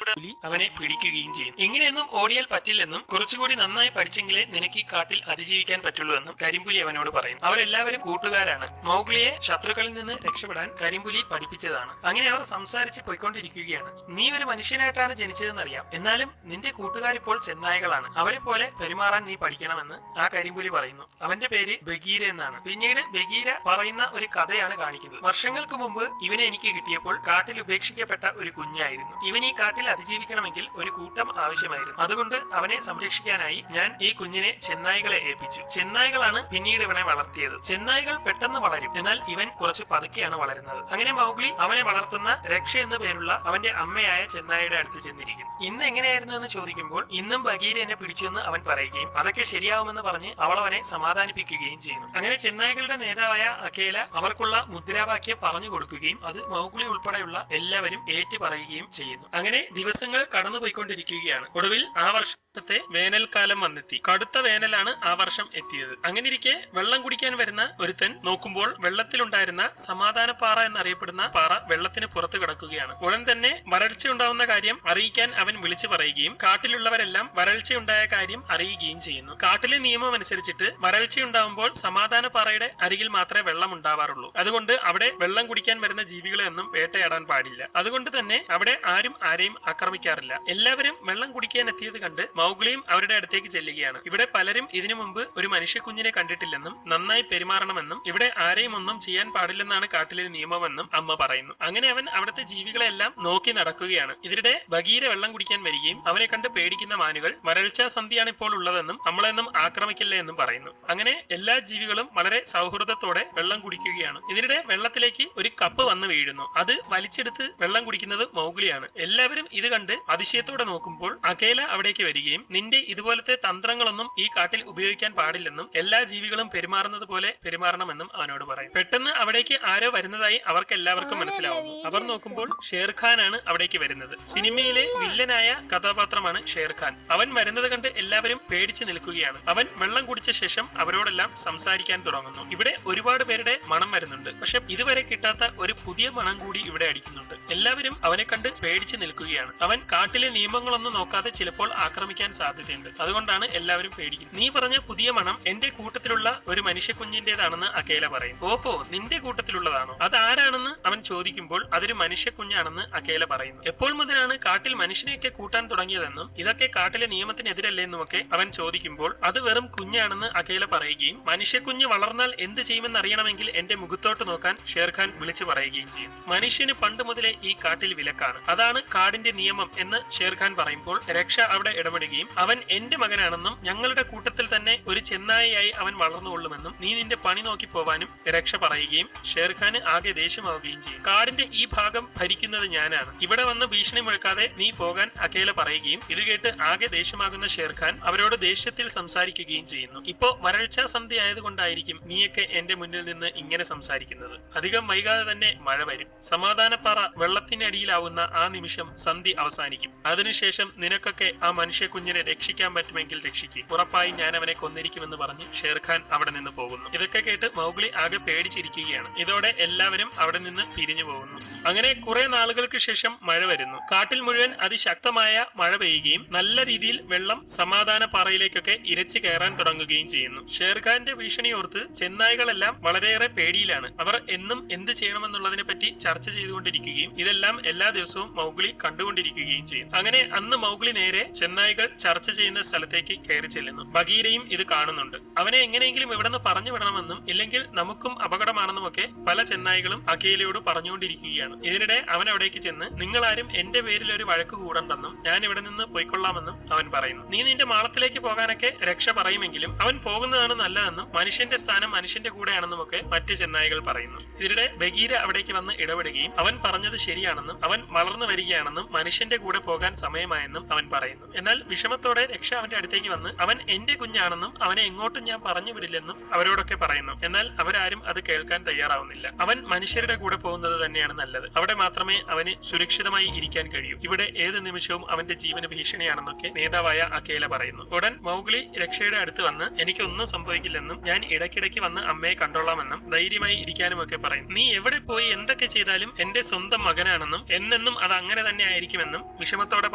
പുലി അവനെ പിടിക്കുകയും ചെയ്യും. ഇങ്ങനെയൊന്നും ഓടിയാൽ പറ്റില്ലെന്നും കുറച്ചുകൂടി നന്നായി പഠിച്ചെങ്കിലേ നിനക്ക് ഈ കാട്ടിൽ അതിജീവിക്കാൻ പറ്റുള്ളൂ എന്നും കരിമ്പുലി അവനോട് പറയും. അവരെല്ലാവരും കൂട്ടുകാരാണ്. മൗഗ്ലിയെ ശത്രുക്കളിൽ നിന്ന് രക്ഷപ്പെടാൻ കരിമ്പുലി പഠിപ്പിച്ചതാണ്. അങ്ങനെ അവർ സംസാരിച്ച് പോയിക്കൊണ്ടിരിക്കുകയാണ്. നീ ഒരു മനുഷ്യനായിട്ടാണ് ജനിച്ചതെന്നറിയാം, എന്നാലും നിന്റെ കൂട്ടുകാരിപ്പോൾ ചെന്നായകളാണ്. അവരെ പോലെ പെരുമാറാൻ നീ പഠിക്കണമെന്ന് ആ കരിമ്പുലി പറയുന്നു. അവന്റെ പേര് ബഗീര എന്നാണ്. പിന്നീട് ബഗീര പറയുന്ന ഒരു കഥയാണ് കാണിക്കുന്നത്. വർഷങ്ങൾക്ക് മുമ്പ് ഇവനെ എനിക്ക് കിട്ടിയപ്പോൾ കാട്ടിൽ ഉപേക്ഷിക്കപ്പെട്ട ഒരു കുഞ്ഞായിരുന്നു. ഇവൻ ഈ കാട്ടിൽ അതിജീവിക്കണമെങ്കിൽ ഒരു കൂട്ടം ആവശ്യമായിരുന്നു. അതുകൊണ്ട് അവനെ സംരക്ഷിക്കാനായി ഞാൻ ഈ കുഞ്ഞിനെ ചെന്നായ്കളെ ഏൽപ്പിച്ചു. ചെന്നായ്കളാണ് പിന്നീട് ഇവനെ വളർത്തിയത്. ചെന്നായ്കൾ പെട്ടെന്ന് വളരും, എന്നാൽ ഇവൻ കുറച്ച് പതുക്കെയാണ് വളരുന്നത്. അങ്ങനെ മൗഗ്ലി അവനെ വളർത്തുന്ന രക്ഷ എന്നു പേരുള്ള അവന്റെ അമ്മയായ ചെന്നായയുടെ അടുത്ത് ചെന്നിരിക്കുന്നു. ഇന്ന് എങ്ങനെയായിരുന്നു എന്ന് ചോദിക്കുമ്പോൾ ഇന്നും ബഗീര എന്നെ പിടിച്ചെന്ന് അവൻ പറയുകയും അതൊക്കെ ശരിയാവുമെന്ന് പറഞ്ഞ് അവൾ അവനെ സമാധാനിപ്പിക്കുകയും ചെയ്യുന്നു. അങ്ങനെ ചെന്നായ്കളുടെ നേതാവായ അഖേല അവർക്കുള്ള മുദ്രാവാക്യം പറഞ്ഞു കൊടുക്കുകയും അത് മൗഗ്ലി ഉൾപ്പെടെയുള്ള എല്ലാവരും ഏറ്റു പറയുകയും ചെയ്യുന്നു. അങ്ങനെ ദിവസങ്ങൾ കടന്നുപോയിക്കൊണ്ടിരിക്കുകയാണ്. ഒടുവിൽ ആ വർഷത്തെ വേനൽക്കാലം വന്നെത്തി. കടുത്ത വേനലാണ് ആ വർഷം എത്തിയത്. അങ്ങനെയിരിക്കെ വെള്ളം കുടിക്കാൻ വരുന്ന ഒരുത്തൻ നോക്കുമ്പോൾ വെള്ളത്തിലുണ്ടായിരുന്ന സമാധാനപ്പാറ എന്നറിയപ്പെടുന്ന പാറ വെള്ളത്തിന് പുറത്തു കിടക്കുകയാണ്. ഉടൻ തന്നെ വരൾച്ചയുണ്ടാവുന്ന കാര്യം അറിയിക്കാൻ അവൻ വിളിച്ചു പറയുകയും കാട്ടിലുള്ളവരെല്ലാം വരൾച്ചയുണ്ടായ കാര്യം അറിയുകയും ചെയ്യുന്നു. കാട്ടിലെ നിയമം അനുസരിച്ചിട്ട് വരൾച്ചയുണ്ടാവുമ്പോൾ സമാധാനപ്പാറയുടെ അരികിൽ മാത്രമേ വെള്ളം ഉണ്ടാവാറുള്ളൂ. അതുകൊണ്ട് അവിടെ വെള്ളം കുടിക്കാൻ വരുന്ന ജീവികളെ ഒന്നും വേട്ടയാടാൻ പാടില്ല. അതുകൊണ്ട് തന്നെ അവിടെ ആരും ആരെയും ആക്രമിക്കാറില്ല. എല്ലാവരും വെള്ളം കുടിക്കാൻ എത്തിയത് കണ്ട് മൗഗ്ലിയും അവരുടെ അടുത്തേക്ക് ചെല്ലുകയാണ്. ഇവിടെ പലരും ഇതിനു മുമ്പ് ഒരു മനുഷ്യക്കുഞ്ഞിനെ കണ്ടിട്ടില്ലെന്നും നന്നായി പെരുമാറണമെന്നും ഇവിടെ ആരെയും ഒന്നും ചെയ്യാൻ പാടില്ലെന്നാണ് കാട്ടിലെ നിയമമെന്നും അമ്മ പറയുന്നു. അങ്ങനെ അവൻ അവിടുത്തെ ജീവികളെല്ലാം നോക്കി നടക്കുകയാണ്. ഇതിനിടെ ബഗീര വെള്ളം കുടിക്കാൻ വരികയും അവനെ കണ്ട് പേടിക്കുന്ന മാനുകൾ വരൾച്ചാ സന്ധിയാണ് ഇപ്പോൾ ഉള്ളതെന്നും നമ്മളെന്നും ആക്രമിക്കില്ല എന്നും പറയുന്നു. അങ്ങനെ എല്ലാ ജീവികളും വളരെ സൗഹൃദത്തോടെ വെള്ളം കുടിക്കുകയാണ്. ഇതിനിടെ വെള്ളത്തിലേക്ക് ഒരു കപ്പ് വന്ന് വീഴുന്നു. അത് വലിച്ചെടുത്ത് വെള്ളം കുടിക്കുന്നത് മൗഗ്ലിയാണ്. എല്ലാവരും ഇത് കണ്ട് അതിശയത്തോടെ നോക്കുമ്പോൾ അഖേല അവിടേക്ക് വരികയും നിന്റെ ഇതുപോലത്തെ തന്ത്രങ്ങളൊന്നും ഈ കാട്ടിൽ ഉപയോഗിക്കാൻ പാടില്ലെന്നും എല്ലാ ജീവികളും പെരുമാറുന്നത് പോലെ പെരുമാറണമെന്നും അവനോട് പറയും. പെട്ടെന്ന് അവിടേക്ക് ആരോ വരുന്നതായി അവർക്ക് എല്ലാവർക്കും മനസ്സിലാവുന്നു. അവർ നോക്കുമ്പോൾ ഷേർഖാനാണ് അവിടേക്ക് വരുന്നത്. സിനിമയിലെ വില്ലനായ കഥാപാത്രമാണ് ഷേർഖാൻ. അവൻ വരുന്നത് കണ്ട് എല്ലാവരും പേടിച്ചു നിൽക്കുകയാണ്. അവൻ വെള്ളം കുടിച്ച ശേഷം അവരോടെല്ലാം സംസാരിക്കാൻ തുടങ്ങുന്നു. ഇവിടെ ഒരുപാട് പേരുടെ മണം വരുന്നുണ്ട്. പക്ഷെ ഇതുവരെ കിട്ടാത്ത ഒരു പുതിയ മണം കൂടി ഇവിടെ അടിക്കുന്നുണ്ട്. എല്ലാവരും അവനെ കണ്ട് പേടിച്ചു നിൽക്കുകയാണ്. അവൻ കാട്ടിലെ നിയമങ്ങളൊന്നും നോക്കാതെ ചിലപ്പോൾ ആക്രമിക്കാൻ സാധ്യതയുണ്ട്. അതുകൊണ്ടാണ് എല്ലാവരും പേടിക്കുന്നത്. നീ പറഞ്ഞ പുതിയ മണം എന്റെ കൂട്ടത്തിലുള്ള ഒരു മനുഷ്യക്കുഞ്ഞിന്റേതാണെന്ന് അഖേല പറയും. ഓഹോ, നിന്റെ കൂട്ടത്തിലുള്ളതാണോ? അതാരാണെന്ന് അവൻ ചോദിക്കുമ്പോൾ അതൊരു മനുഷ്യക്കുഞ്ഞാണെന്ന് അഖേല പറയുന്നു. എപ്പോൾ മുതലാണ് കാട്ടിൽ മനുഷ്യനെയൊക്കെ കൂട്ടാൻ തുടങ്ങിയതെന്നും ഇതൊക്കെ കാട്ടിലെ നിയമത്തിനെതിരല്ലേ എന്നുമൊക്കെ അവൻ ചോദിക്കുമ്പോൾ അത് വെറും കുഞ്ഞാണെന്ന് അഖേല പറയുകയും മനുഷ്യക്കുഞ്ഞ് വളർന്നാൽ എന്ത് ചെയ്യുമെന്ന് അറിയണമെങ്കിൽ എന്റെ മുഖത്തോട്ട് നോക്കാൻ ഷേർഖാൻ വിളിച്ചു പറയുകയും ചെയ്യും. മനുഷ്യന് പണ്ട് മുതലേ ഈ കാട്ടിൽ വിലക്കാണ്, അതാണ് കാടിന്റെ നിയമം എന്ന് ഷേർഖാൻ പറയുമ്പോൾ രക്ഷ അവിടെ ഇടപെടുകയും അവൻ എന്റെ മകനാണെന്നും ഞങ്ങളുടെ കൂട്ടത്തിൽ തന്നെ ഒരു ചെന്നായയായി അവൻ വളർന്നുകൊള്ളുമെന്നും നീ നിന്റെ പണി നോക്കി പോവാനും രക്ഷ പറയുകയും ഷേർഖാന് ആകെ ദേഷ്യമാവുകയും ചെയ്യും. കാടിന്റെ ഈ ഭാഗം ഭരിക്കുന്നത് ഞാനാണ്, ഇവിടെ വന്ന് ഭീഷണി മുഴക്കാതെ നീ പോകാൻ അഖേല പറയുകയും ഇത് കേട്ട് ആകെ ദേഷ്യമാകുന്ന ഷേർഖാൻ അവരോട് ദേഷ്യത്തിൽ സംസാരിക്കുകയും ചെയ്യുന്നു. ഇപ്പോ വരൾച്ചാ സന്ധി ആയതുകൊണ്ടായിരിക്കും നീയൊക്കെ എന്റെ മുന്നിൽ നിന്ന് ഇങ്ങനെ സംസാരിക്കുന്നത്. അധികം വൈകാതെ തന്നെ മഴ വരും. സമാധാനപ്പാറ വെള്ളത്തിനടിയിലാവുന്ന ആ നിമിഷം സന്ധി അവസാനിക്കും. അതിനുശേഷം നിനക്കൊക്കെ ആ മനുഷ്യ കുഞ്ഞിനെ രക്ഷിക്കാൻ പറ്റുമെങ്കിൽ രക്ഷിക്കും. ഉറപ്പായി ഞാൻ അവനെ കൊന്നിരിക്കുമെന്ന് പറഞ്ഞ് ഷേർഖാൻ അവിടെ നിന്ന് പോകുന്നു. ഇതൊക്കെ കേട്ട് മൗഗ്ലി ആകെ പേടിച്ചിരിക്കുകയാണ്. ഇതോടെ എല്ലാവരും അവിടെ നിന്ന് പിരിഞ്ഞു പോകുന്നു. അങ്ങനെ കുറെ നാളുകൾക്ക് ശേഷം മഴ വരുന്നു. കാട്ടിൽ മുഴുവൻ അതിശക്തമായ മഴ പെയ്യുകയും നല്ല രീതിയിൽ വെള്ളം സമാധാന പാറയിലേക്കൊക്കെ ഇരച്ചു കയറാൻ തുടങ്ങുകയും ചെയ്യുന്നു. ഷേർഖാന്റെ ഭീഷണിയോർത്ത് ചെന്നായ്കളെല്ലാം വളരെയേറെ പേടിയിലാണ്. അവർ എന്നും എന്ത് ചെയ്യണമെന്നുള്ളതിനെ പറ്റി ചർച്ച ചെയ്തുകൊണ്ടിരിക്കുകയും ഇതെല്ലാം എല്ലാ ദിവസവും മൗഗ്ലി കണ്ടുകൊണ്ടിരിക്കുകയും ചെയ്യും. അങ്ങനെ അന്ന് മൗഗ്ലി നേരെ ചെന്നായ്കൾ ചർച്ച ചെയ്യുന്ന സ്ഥലത്തേക്ക് കയറി ചെല്ലുന്നു. ബഗീരയും ഇത് കാണുന്നുണ്ട്. അവനെ എങ്ങനെയെങ്കിലും ഇവിടെ നിന്ന് പറഞ്ഞു വിടണമെന്നും ഇല്ലെങ്കിൽ നമുക്കും അപകടമാണെന്നും ഒക്കെ പല ചെന്നായ്കളും അഖേലയോട് പറഞ്ഞുകൊണ്ടിരിക്കുകയാണ്. ഇതിനിടെ അവൻ അവിടേക്ക് ചെന്ന് നിങ്ങളാരും എന്റെ പേരിൽ ഒരു വഴക്ക് കൂടണ്ടെന്നും ഞാൻ ഇവിടെ നിന്ന് പോയിക്കൊള്ളാമെന്നും അവൻ പറയുന്നു. നീ നിന്റെ മാളത്തിലേക്ക് പോകാനൊക്കെ രക്ഷ പറയുമെങ്കിലും അവൻ പോകുന്നതാണ് നല്ലതെന്നും മനുഷ്യന്റെ സ്ഥാനം മനുഷ്യന്റെ കൂടെയാണെന്നും ഒക്കെ മറ്റ് ചെന്നായ്കൾ പറയുന്നു. ഇതിനിടെ ബഗീര അവിടേക്ക് വന്ന് ഇടപെടുകയും അവൻ പറഞ്ഞത് ശരിയാണെന്നും അവൻ വളർന്നു വരികയാണെന്നും മനുഷ്യന്റെ കൂടെ പോകാൻ സമയമായെന്നും അവൻ പറയുന്നു. എന്നാൽ വിഷമത്തോടെ രക്ഷ അവന്റെ അടുത്തേക്ക് വന്ന് അവൻ എന്റെ കുഞ്ഞാണെന്നും അവനെ എങ്ങോട്ടും ഞാൻ പറഞ്ഞു വിടില്ലെന്നും അവരോടൊക്കെ പറയുന്നു. എന്നാൽ അവരാരും അത് കേൾക്കാൻ തയ്യാറാണ്. തയ്യാറാവുന്നില്ല. അവൻ മനുഷ്യരുടെ കൂടെ പോകുന്നത് തന്നെയാണ് നല്ലത്. അവിടെ മാത്രമേ അവന് സുരക്ഷിതമായി ഇരിക്കാൻ കഴിയൂ. ഇവിടെ ഏത് നിമിഷവും അവന്റെ ജീവന് ഭീഷണിയാണെന്നൊക്കെ നേതാവായ അകേല പറയുന്നു. ഉടൻ മൗഗ്ലി രക്ഷയുടെ അടുത്ത് വന്ന് എനിക്കൊന്നും സംഭവിക്കില്ലെന്നും ഞാൻ ഇടയ്ക്കിടയ്ക്ക് വന്ന് അമ്മയെ കണ്ടോളാമെന്നും ധൈര്യമായി ഇരിക്കാനുമൊക്കെ പറയും. നീ എവിടെ പോയി എന്തൊക്കെ ചെയ്താലും എന്റെ സ്വന്തം മകനാണെന്നും എന്നെന്നും അത് അങ്ങനെ തന്നെ ആയിരിക്കുമെന്നും വിഷമത്തോടെ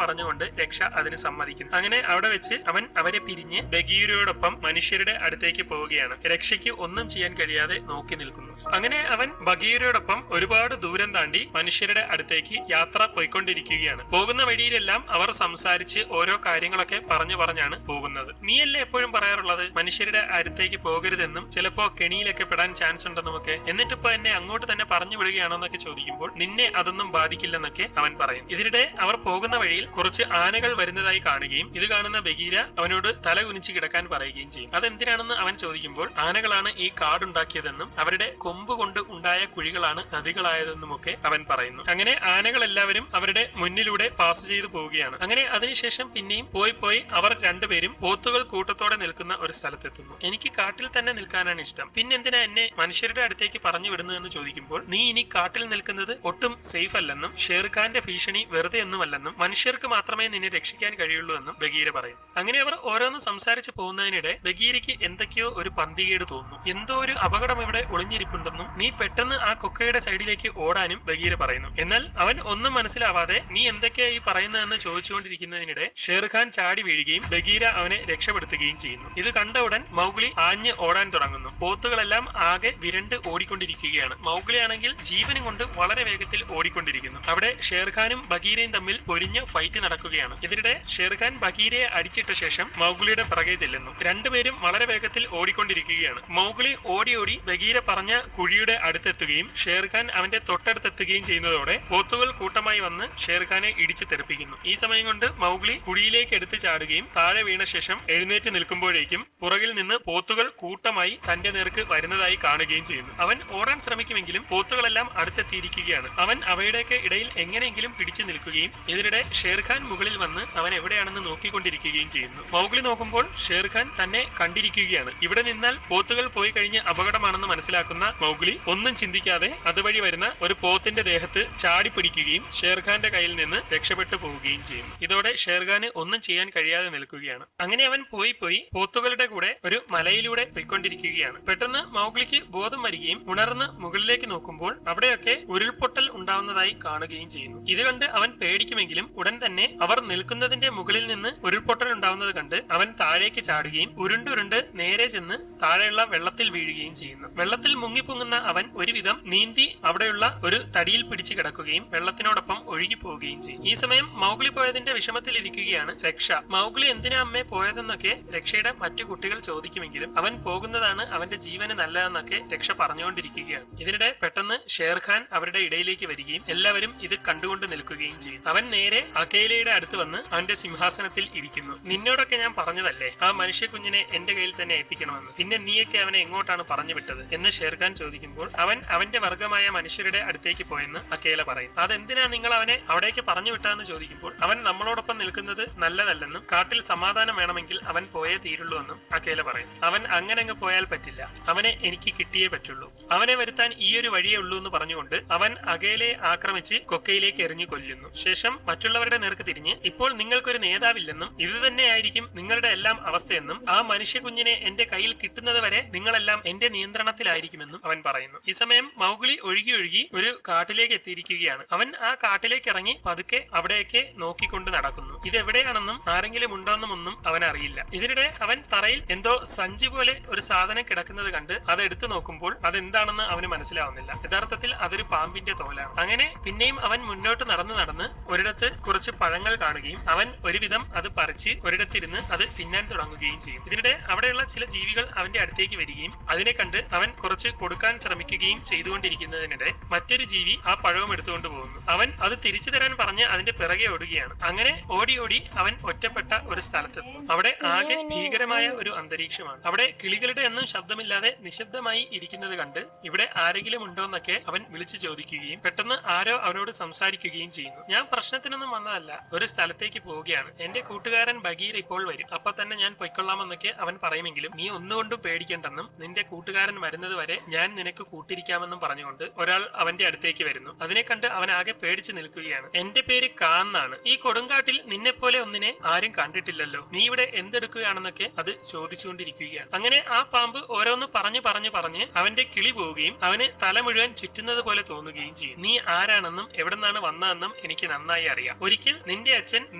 പറഞ്ഞുകൊണ്ട് രക്ഷ അതിന് സമ്മതിക്കുന്നു. അങ്ങനെ അവിടെ വെച്ച് അവൻ അവരെ പിരിഞ്ഞ് ബഗീരയോടൊപ്പം മനുഷ്യരുടെ അടുത്തേക്ക് പോവുകയാണ്. രക്ഷയ്ക്ക് ഒന്നും ചെയ്യാൻ കഴിയാതെ നോക്കി നിൽക്കുന്നു. അങ്ങനെ അവൻ ബഗീരയോടൊപ്പം ഒരുപാട് ദൂരം താണ്ടി മനുഷ്യരുടെ അടുത്തേക്ക് യാത്ര പോയിക്കൊണ്ടിരിക്കുകയാണ്. പോകുന്ന വഴിയിലെല്ലാം അവർ സംസാരിച്ച് ഓരോ കാര്യങ്ങളൊക്കെ പറഞ്ഞാണ് പോകുന്നത്. നീയല്ലേ എപ്പോഴും പറയാറുള്ളത് മനുഷ്യരുടെ അടുത്തേക്ക് പോകരുതെന്നും ചിലപ്പോ കെണിയിലൊക്കെ പെടാൻ ചാൻസ് ഉണ്ടെന്നുമൊക്കെ, എന്നിട്ടിപ്പോ എന്നെ അങ്ങോട്ട് തന്നെ പറഞ്ഞു വിടുകയാണോ എന്നൊക്കെ ചോദിക്കുമ്പോൾ നിന്നെ അതൊന്നും ബാധിക്കില്ലെന്നൊക്കെ അവൻ പറയും. ഇതിനിടെ അവർ പോകുന്ന വഴിയിൽ കുറച്ച് ആനകൾ വരുന്നതായി കാണുകയും ഇത് കാണുന്ന ബഗീര അവനോട് തല കുനിച്ച് കിടക്കാൻ പറയുകയും ചെയ്യും. അതെന്തിനാണെന്ന് അവൻ ചോദിക്കുമ്പോൾ ആനകളാണ് ഈ കാടുണ്ടാക്കിയതെന്നും അവരുടെ കൊമ്പ് കൊണ്ട് ഉണ്ടായ കുഴികളാണ് നദികളായതെന്നുമൊക്കെ അവൻ പറയുന്നു. അങ്ങനെ ആനകൾ എല്ലാവരും അവരുടെ മുന്നിലൂടെ പാസ് ചെയ്തു പോവുകയാണ്. അങ്ങനെ അതിനുശേഷം പിന്നെയും പോയി അവർ രണ്ടുപേരും പോത്തുകൾ കൂട്ടത്തോടെ നിൽക്കുന്ന ഒരു സ്ഥലത്തെത്തുന്നു. എനിക്ക് കാട്ടിൽ തന്നെ നിൽക്കാനാണ് ഇഷ്ടം, പിന്നെന്തിനാ എന്നെ മനുഷ്യരുടെ അടുത്തേക്ക് പറഞ്ഞു വിടുന്നതെന്ന് ചോദിക്കുമ്പോൾ നീ ഇനി കാട്ടിൽ നിൽക്കുന്നത് ഒട്ടും സേഫ് അല്ലെന്നും ഷേർഖാന്റെ ഭീഷണി വെറുതെ ഒന്നുമല്ലെന്നും മനുഷ്യർക്ക് മാത്രമേ നിന്നെ രക്ഷിക്കാൻ കഴിയുള്ളൂ എന്നും ബഗീര പറയും. അങ്ങനെ അവർ ഓരോന്നും സംസാരിച്ച് പോകുന്നതിനിടെ ബഗീരയ്ക്ക് എന്തൊക്കെയോ ഒരു പന്തികേട് തോന്നുന്നു. എന്തോ ഒരു അപകടം ഇവിടെ ഒളിഞ്ഞിരിപ്പുണ്ടെന്നും നീ പെട്ടെന്ന് ആ കൊക്കയുടെ സൈഡിലേക്ക് ഓടാനും ബഗീര പറയുന്നു. എന്നാൽ അവൻ ഒന്നും മനസ്സിലാവാതെ നീ എന്തൊക്കെയാ ഈ പറയുന്നതെന്ന് ചോദിച്ചുകൊണ്ടിരിക്കുന്നതിനിടെ ഷേർഖാൻ ചാടി വീഴുകയും ബഗീര അവനെ രക്ഷപ്പെടുത്തുകയും ചെയ്യുന്നു. ഇത് കണ്ട ഉടൻ മൗഗ്ലി ആഞ്ഞ് ഓടാൻ തുടങ്ങുന്നു. പോത്തുകളെല്ലാം ആകെ വിരണ്ട് ഓടിക്കൊണ്ടിരിക്കുകയാണ്. മൗഗ്ലി ആണെങ്കിൽ ജീവനും കൊണ്ട് വളരെ വേഗത്തിൽ ഓടിക്കൊണ്ടിരിക്കുന്നു. അവിടെ ഷേർഖാനും ബഗീരയും തമ്മിൽ പൊരിഞ്ഞ ഫൈറ്റ് നടക്കുകയാണ്. ഇതിനിടെ ഷേർഖാൻ ബഗീരയെ അടിച്ചിട്ട ശേഷം മൗഗ്ലിയുടെ പിറകെ ചെല്ലുന്നു. രണ്ടുപേരും വളരെ വേഗത്തിൽ ഓടിക്കൊണ്ടിരിക്കുകയാണ്. മൗഗ്ലി ഓടി ബഗീര പറഞ്ഞ കുഴിയുടെ അടുത്തെത്തുകയും ഷേർഖാൻ അവന്റെ തൊട്ടടുത്തെത്തുകയും ചെയ്യുന്നതോടെ പോത്തുകൾ കൂട്ടമായി വന്ന് ഷേർഖാനെ ഇടിച്ചു തെറിപ്പിക്കുന്നു. ഈ സമയം കൊണ്ട് മൗഗ്ലി കുഴിയിലേക്ക് എടുത്തു ചാടുകയും താഴെ വീണ ശേഷം എഴുന്നേറ്റ് നിൽക്കുമ്പോഴേക്കും പുറകിൽ നിന്ന് പോത്തുകൾ കൂട്ടമായി തന്റെ നേർക്ക് വരുന്നതായി കാണുകയും ചെയ്യുന്നു. അവൻ ഓടാൻ ശ്രമിക്കുമെങ്കിലും പോത്തുകളെല്ലാം അടുത്തെത്തിയിരിക്കുകയാണ്. അവൻ അവയുടെയൊക്കെ ഇടയിൽ എങ്ങനെയെങ്കിലും പിടിച്ചു നിൽക്കുകയും ഇതിനിടെ ഷേർഖാൻ മുകളിൽ വന്ന് അവൻ എവിടെയാണെന്ന് നോക്കിക്കൊണ്ടിരിക്കുകയും ചെയ്യുന്നു. മൗഗ്ലി നോക്കുമ്പോൾ ഷേർഖാൻ തന്നെ കണ്ടിരിക്കുകയാണ്. ഇവിടെ നിന്നാൽ പോത്തുകൾ പോയി കഴിഞ്ഞ് അപകടമാണെന്ന് മനസ്സിലാക്കുന്ന മൗഗ്ലി ഒന്നും ചിന്തിക്കാതെ അതുവഴി വരുന്ന ഒരു പോത്തിന്റെ ദേഹത്ത് ചാടി പിടിക്കുകയും ഷേർഖാന്റെ കയ്യിൽ നിന്ന് രക്ഷപ്പെട്ടു പോവുകയും ചെയ്യും. ഇതോടെ ഷേർഖാന് ഒന്നും ചെയ്യാൻ കഴിയാതെ നിൽക്കുകയാണ്. അങ്ങനെ അവൻ പോയി പോത്തുകളുടെ കൂടെ ഒരു മലയിലൂടെ പോയിക്കൊണ്ടിരിക്കുകയാണ്. പെട്ടെന്ന് മൗഗ്ലിക്ക് ബോധം വരികയും ഉണർന്ന് മുകളിലേക്ക് നോക്കുമ്പോൾ അവിടെയൊക്കെ ഉരുൾപൊട്ടൽ ഉണ്ടാവുന്നതായി കാണുകയും ചെയ്യുന്നു. ഇത് കണ്ട് അവൻ പേടിക്കുമെങ്കിലും ഉടൻ തന്നെ അവർ നിൽക്കുന്നതിന്റെ മുകളിൽ നിന്ന് ഉരുൾപൊട്ടൽ ഉണ്ടാവുന്നത് കണ്ട് അവൻ താഴേക്ക് ചാടുകയും ഉരുണ്ടുരുണ്ട് നേരെ ചെന്ന് താഴെയുള്ള വെള്ളത്തിൽ വീഴുകയും ചെയ്യുന്നു. വെള്ളത്തിൽ മുങ്ങിപ്പൊങ്ങുന്ന അവൻ ഒരുവിധം നീന്തി അവിടെയുള്ള ഒരു തടിയിൽ പിടിച്ചു കിടക്കുകയും വെള്ളത്തിനോടൊപ്പം ഒഴുകി പോവുകയും ചെയ്യും. ഈ സമയം മൗഗ്ലി പോയതിന്റെ വിഷമത്തിലിരിക്കുകയാണ് രക്ഷ. മൗഗ്ലി എന്തിനാ അമ്മേ പോയതെന്നൊക്കെ രക്ഷയുടെ മറ്റു കുട്ടികൾ ചോദിക്കുമെങ്കിലും അവൻ പോകുന്നതാണ് അവന്റെ ജീവന് നല്ലതെന്നൊക്കെ രക്ഷ പറഞ്ഞുകൊണ്ടിരിക്കുകയാണ്. ഇതിനിടെ പെട്ടെന്ന് ഷേർഖാൻ അവരുടെ ഇടയിലേക്ക് വരികയും എല്ലാവരും ഇത് കണ്ടുകൊണ്ട് നിൽക്കുകയും ചെയ്യും. അവൻ നേരെ അകേലയുടെ അടുത്ത് വന്ന് അവന്റെ സിംഹാസനത്തിൽ ഇരിക്കുന്നു. നിന്നോടൊക്കെ ഞാൻ പറഞ്ഞതല്ലേ ആ മനുഷ്യ കുഞ്ഞിനെ എന്റെ കയ്യിൽ തന്നെ ഏൽപ്പിക്കണമെന്ന്, പിന്നെ നീയൊക്കെ അവനെ എങ്ങോട്ടാണ് പറഞ്ഞു വിട്ടത് എന്ന് ഷേർഖാൻ ചോദിക്കുമ്പോൾ അവൻ അവന്റെ വർഗമായ മനുഷ്യരുടെ അടുത്തേക്ക് പോയെന്ന് അകേല പറയും. അതെന്തിനാ നിങ്ങൾ അവനെ അവിടേക്ക് പറഞ്ഞു വിട്ടതെന്ന് ചോദിക്കുമ്പോൾ അവൻ നമ്മളോടൊപ്പം നിൽക്കുന്നത് നല്ലതല്ലെന്നും കാട്ടിൽ സമാധാനം വേണമെങ്കിൽ അവൻ പോയേ തീരുള്ളൂ എന്നും അകേല പറയും. അവൻ അങ്ങനെ അങ്ങ് പോയാൽ പറ്റില്ല, അവനെ എനിക്ക് കിട്ടിയേ പറ്റുള്ളൂ. അവനെ വരുത്താൻ ഈ ഒരു വഴിയേ ഉള്ളൂ എന്ന് പറഞ്ഞുകൊണ്ട് അവൻ അകേലയെ ആക്രമിച്ച് കൊക്കയിലേക്ക് എറിഞ്ഞു കൊല്ലുന്നു. ശേഷം മറ്റുള്ളവരുടെ നേർക്ക് തിരിഞ്ഞ് ഇപ്പോൾ നിങ്ങൾക്കൊരു നേതാവില്ലെന്നും ഇത് തന്നെയായിരിക്കും നിങ്ങളുടെ എല്ലാം അവസ്ഥയെന്നും ആ മനുഷ്യ കുഞ്ഞിനെ എന്റെ കയ്യിൽ കിട്ടുന്നത് വരെ നിങ്ങളെല്ലാം എന്റെ നിയന്ത്രണത്തിലായിരിക്കുമെന്നും അവൻ പറയുന്നു. ഈ സമയം മൗഗ്ലി ഒഴുകി ഒരു കാട്ടിലേക്ക് എത്തിയിരിക്കുകയാണ്. അവൻ ആ കാട്ടിലേക്ക് ഇറങ്ങി പതുക്കെ അവിടേക്ക് നോക്കിക്കൊണ്ട് നടക്കുന്നു. ഇതെവിടെയാണെന്നും ആരെങ്കിലും ഉണ്ടോന്നും ഒന്നും അവൻ അറിയില്ല. ഇതിനിടെ അവൻ തറയിൽ എന്തോ സഞ്ചി പോലെ ഒരു സാധനം കിടക്കുന്നത് കണ്ട് അത് എടുത്തു നോക്കുമ്പോൾ അതെന്താണെന്ന് അവന് മനസ്സിലാവുന്നില്ല. യഥാർത്ഥത്തിൽ അതൊരു പാമ്പിന്റെ തോലാണ്. അങ്ങനെ പിന്നെയും അവൻ മുന്നോട്ട് നടന്ന് ഒരിടത്ത് കുറച്ച് പഴങ്ങൾ കാണുകയും അവൻ ഒരുവിധം അത് പറിച്ച് ഒരിടത്തിരുന്ന് അത് തിന്നാൻ തുടങ്ങുകയും ചെയ്യും. ഇതിനിടെ അവിടെയുള്ള ചില ജീവികൾ അവന്റെ അടുത്തേക്ക് വരികയും അതിനെ കണ്ട് അവൻ കുറച്ച് കൊടുക്കാൻ ശ്രമിക്കുകയും ചെയ്തുകൊണ്ടിരിക്കുന്നതിനിടെ മറ്റൊരു ജീവി ആ പഴവും എടുത്തുകൊണ്ട് പോകുന്നു. അവൻ അത് തിരിച്ചു തരാൻ പറഞ്ഞ് അതിന്റെ പിറകെ ഓടുകയാണ്. അങ്ങനെ ഓടി അവൻ ഒറ്റപ്പെട്ട ഒരു സ്ഥലത്തെത്തും. അവിടെ ആകെ ഭീകരമായ ഒരു അന്തരീക്ഷമാണ്. അവിടെ കിളികളുടെ ഒന്നും ശബ്ദമില്ലാതെ നിശബ്ദമായി ഇരിക്കുന്നത് കണ്ട് ഇവിടെ ആരെങ്കിലും ഉണ്ടോന്നൊക്കെ അവൻ വിളിച്ചു ചോദിക്കുകയും പെട്ടെന്ന് ആരോ അവനോട് സംസാരിക്കുകയും ചെയ്യുന്നു. ഞാൻ പ്രശ്നത്തിനൊന്നും വന്നതല്ല, ഒരു സ്ഥലത്തേക്ക് പോവുകയാണ്. എന്റെ കൂട്ടുകാരൻ ബഗീർ ഇപ്പോൾ വരും, അപ്പൊ തന്നെ ഞാൻ പൊയ്ക്കൊള്ളാമെന്നൊക്കെ അവൻ പറയുമെങ്കിലും നീ ഒന്നുകൊണ്ടും പേടിക്കേണ്ടെന്നും നിന്റെ കൂട്ടുകാരൻ വരുന്നത് വരെ ഞാൻ നിനക്ക് കൂട്ടിരിക്കാമെന്നും പറഞ്ഞുകൊണ്ട് ഒരാൾ അവന്റെ അടുത്തേക്ക് വരുന്നു. അതിനെ കണ്ട് അവൻ ആകെ പേടിച്ചു നിൽക്കുകയാണ്. എന്റെ പേര് കാന്നാണ്. ഈ കൊടുങ്കാട്ടിൽ നിന്നെ പോലെ ഒന്നിനെ ആരും കണ്ടിട്ടില്ലല്ലോ, നീ ഇവിടെ എന്തെടുക്കുകയാണെന്നൊക്കെ അത് ചോദിച്ചുകൊണ്ടിരിക്കുകയാണ്. അങ്ങനെ ആ പാമ്പ് ഓരോന്ന് പറഞ്ഞ് അവന്റെ കിളി പോവുകയും അവന് തല മുഴുവൻ ചുറ്റുന്നത് പോലെ തോന്നുകയും ചെയ്യും. നീ ആരാണെന്നും എവിടെന്നാണ് വന്നതെന്നും എനിക്ക് നന്നായി അറിയാം. ഒരിക്കൽ നിന്റെ അച്ഛൻ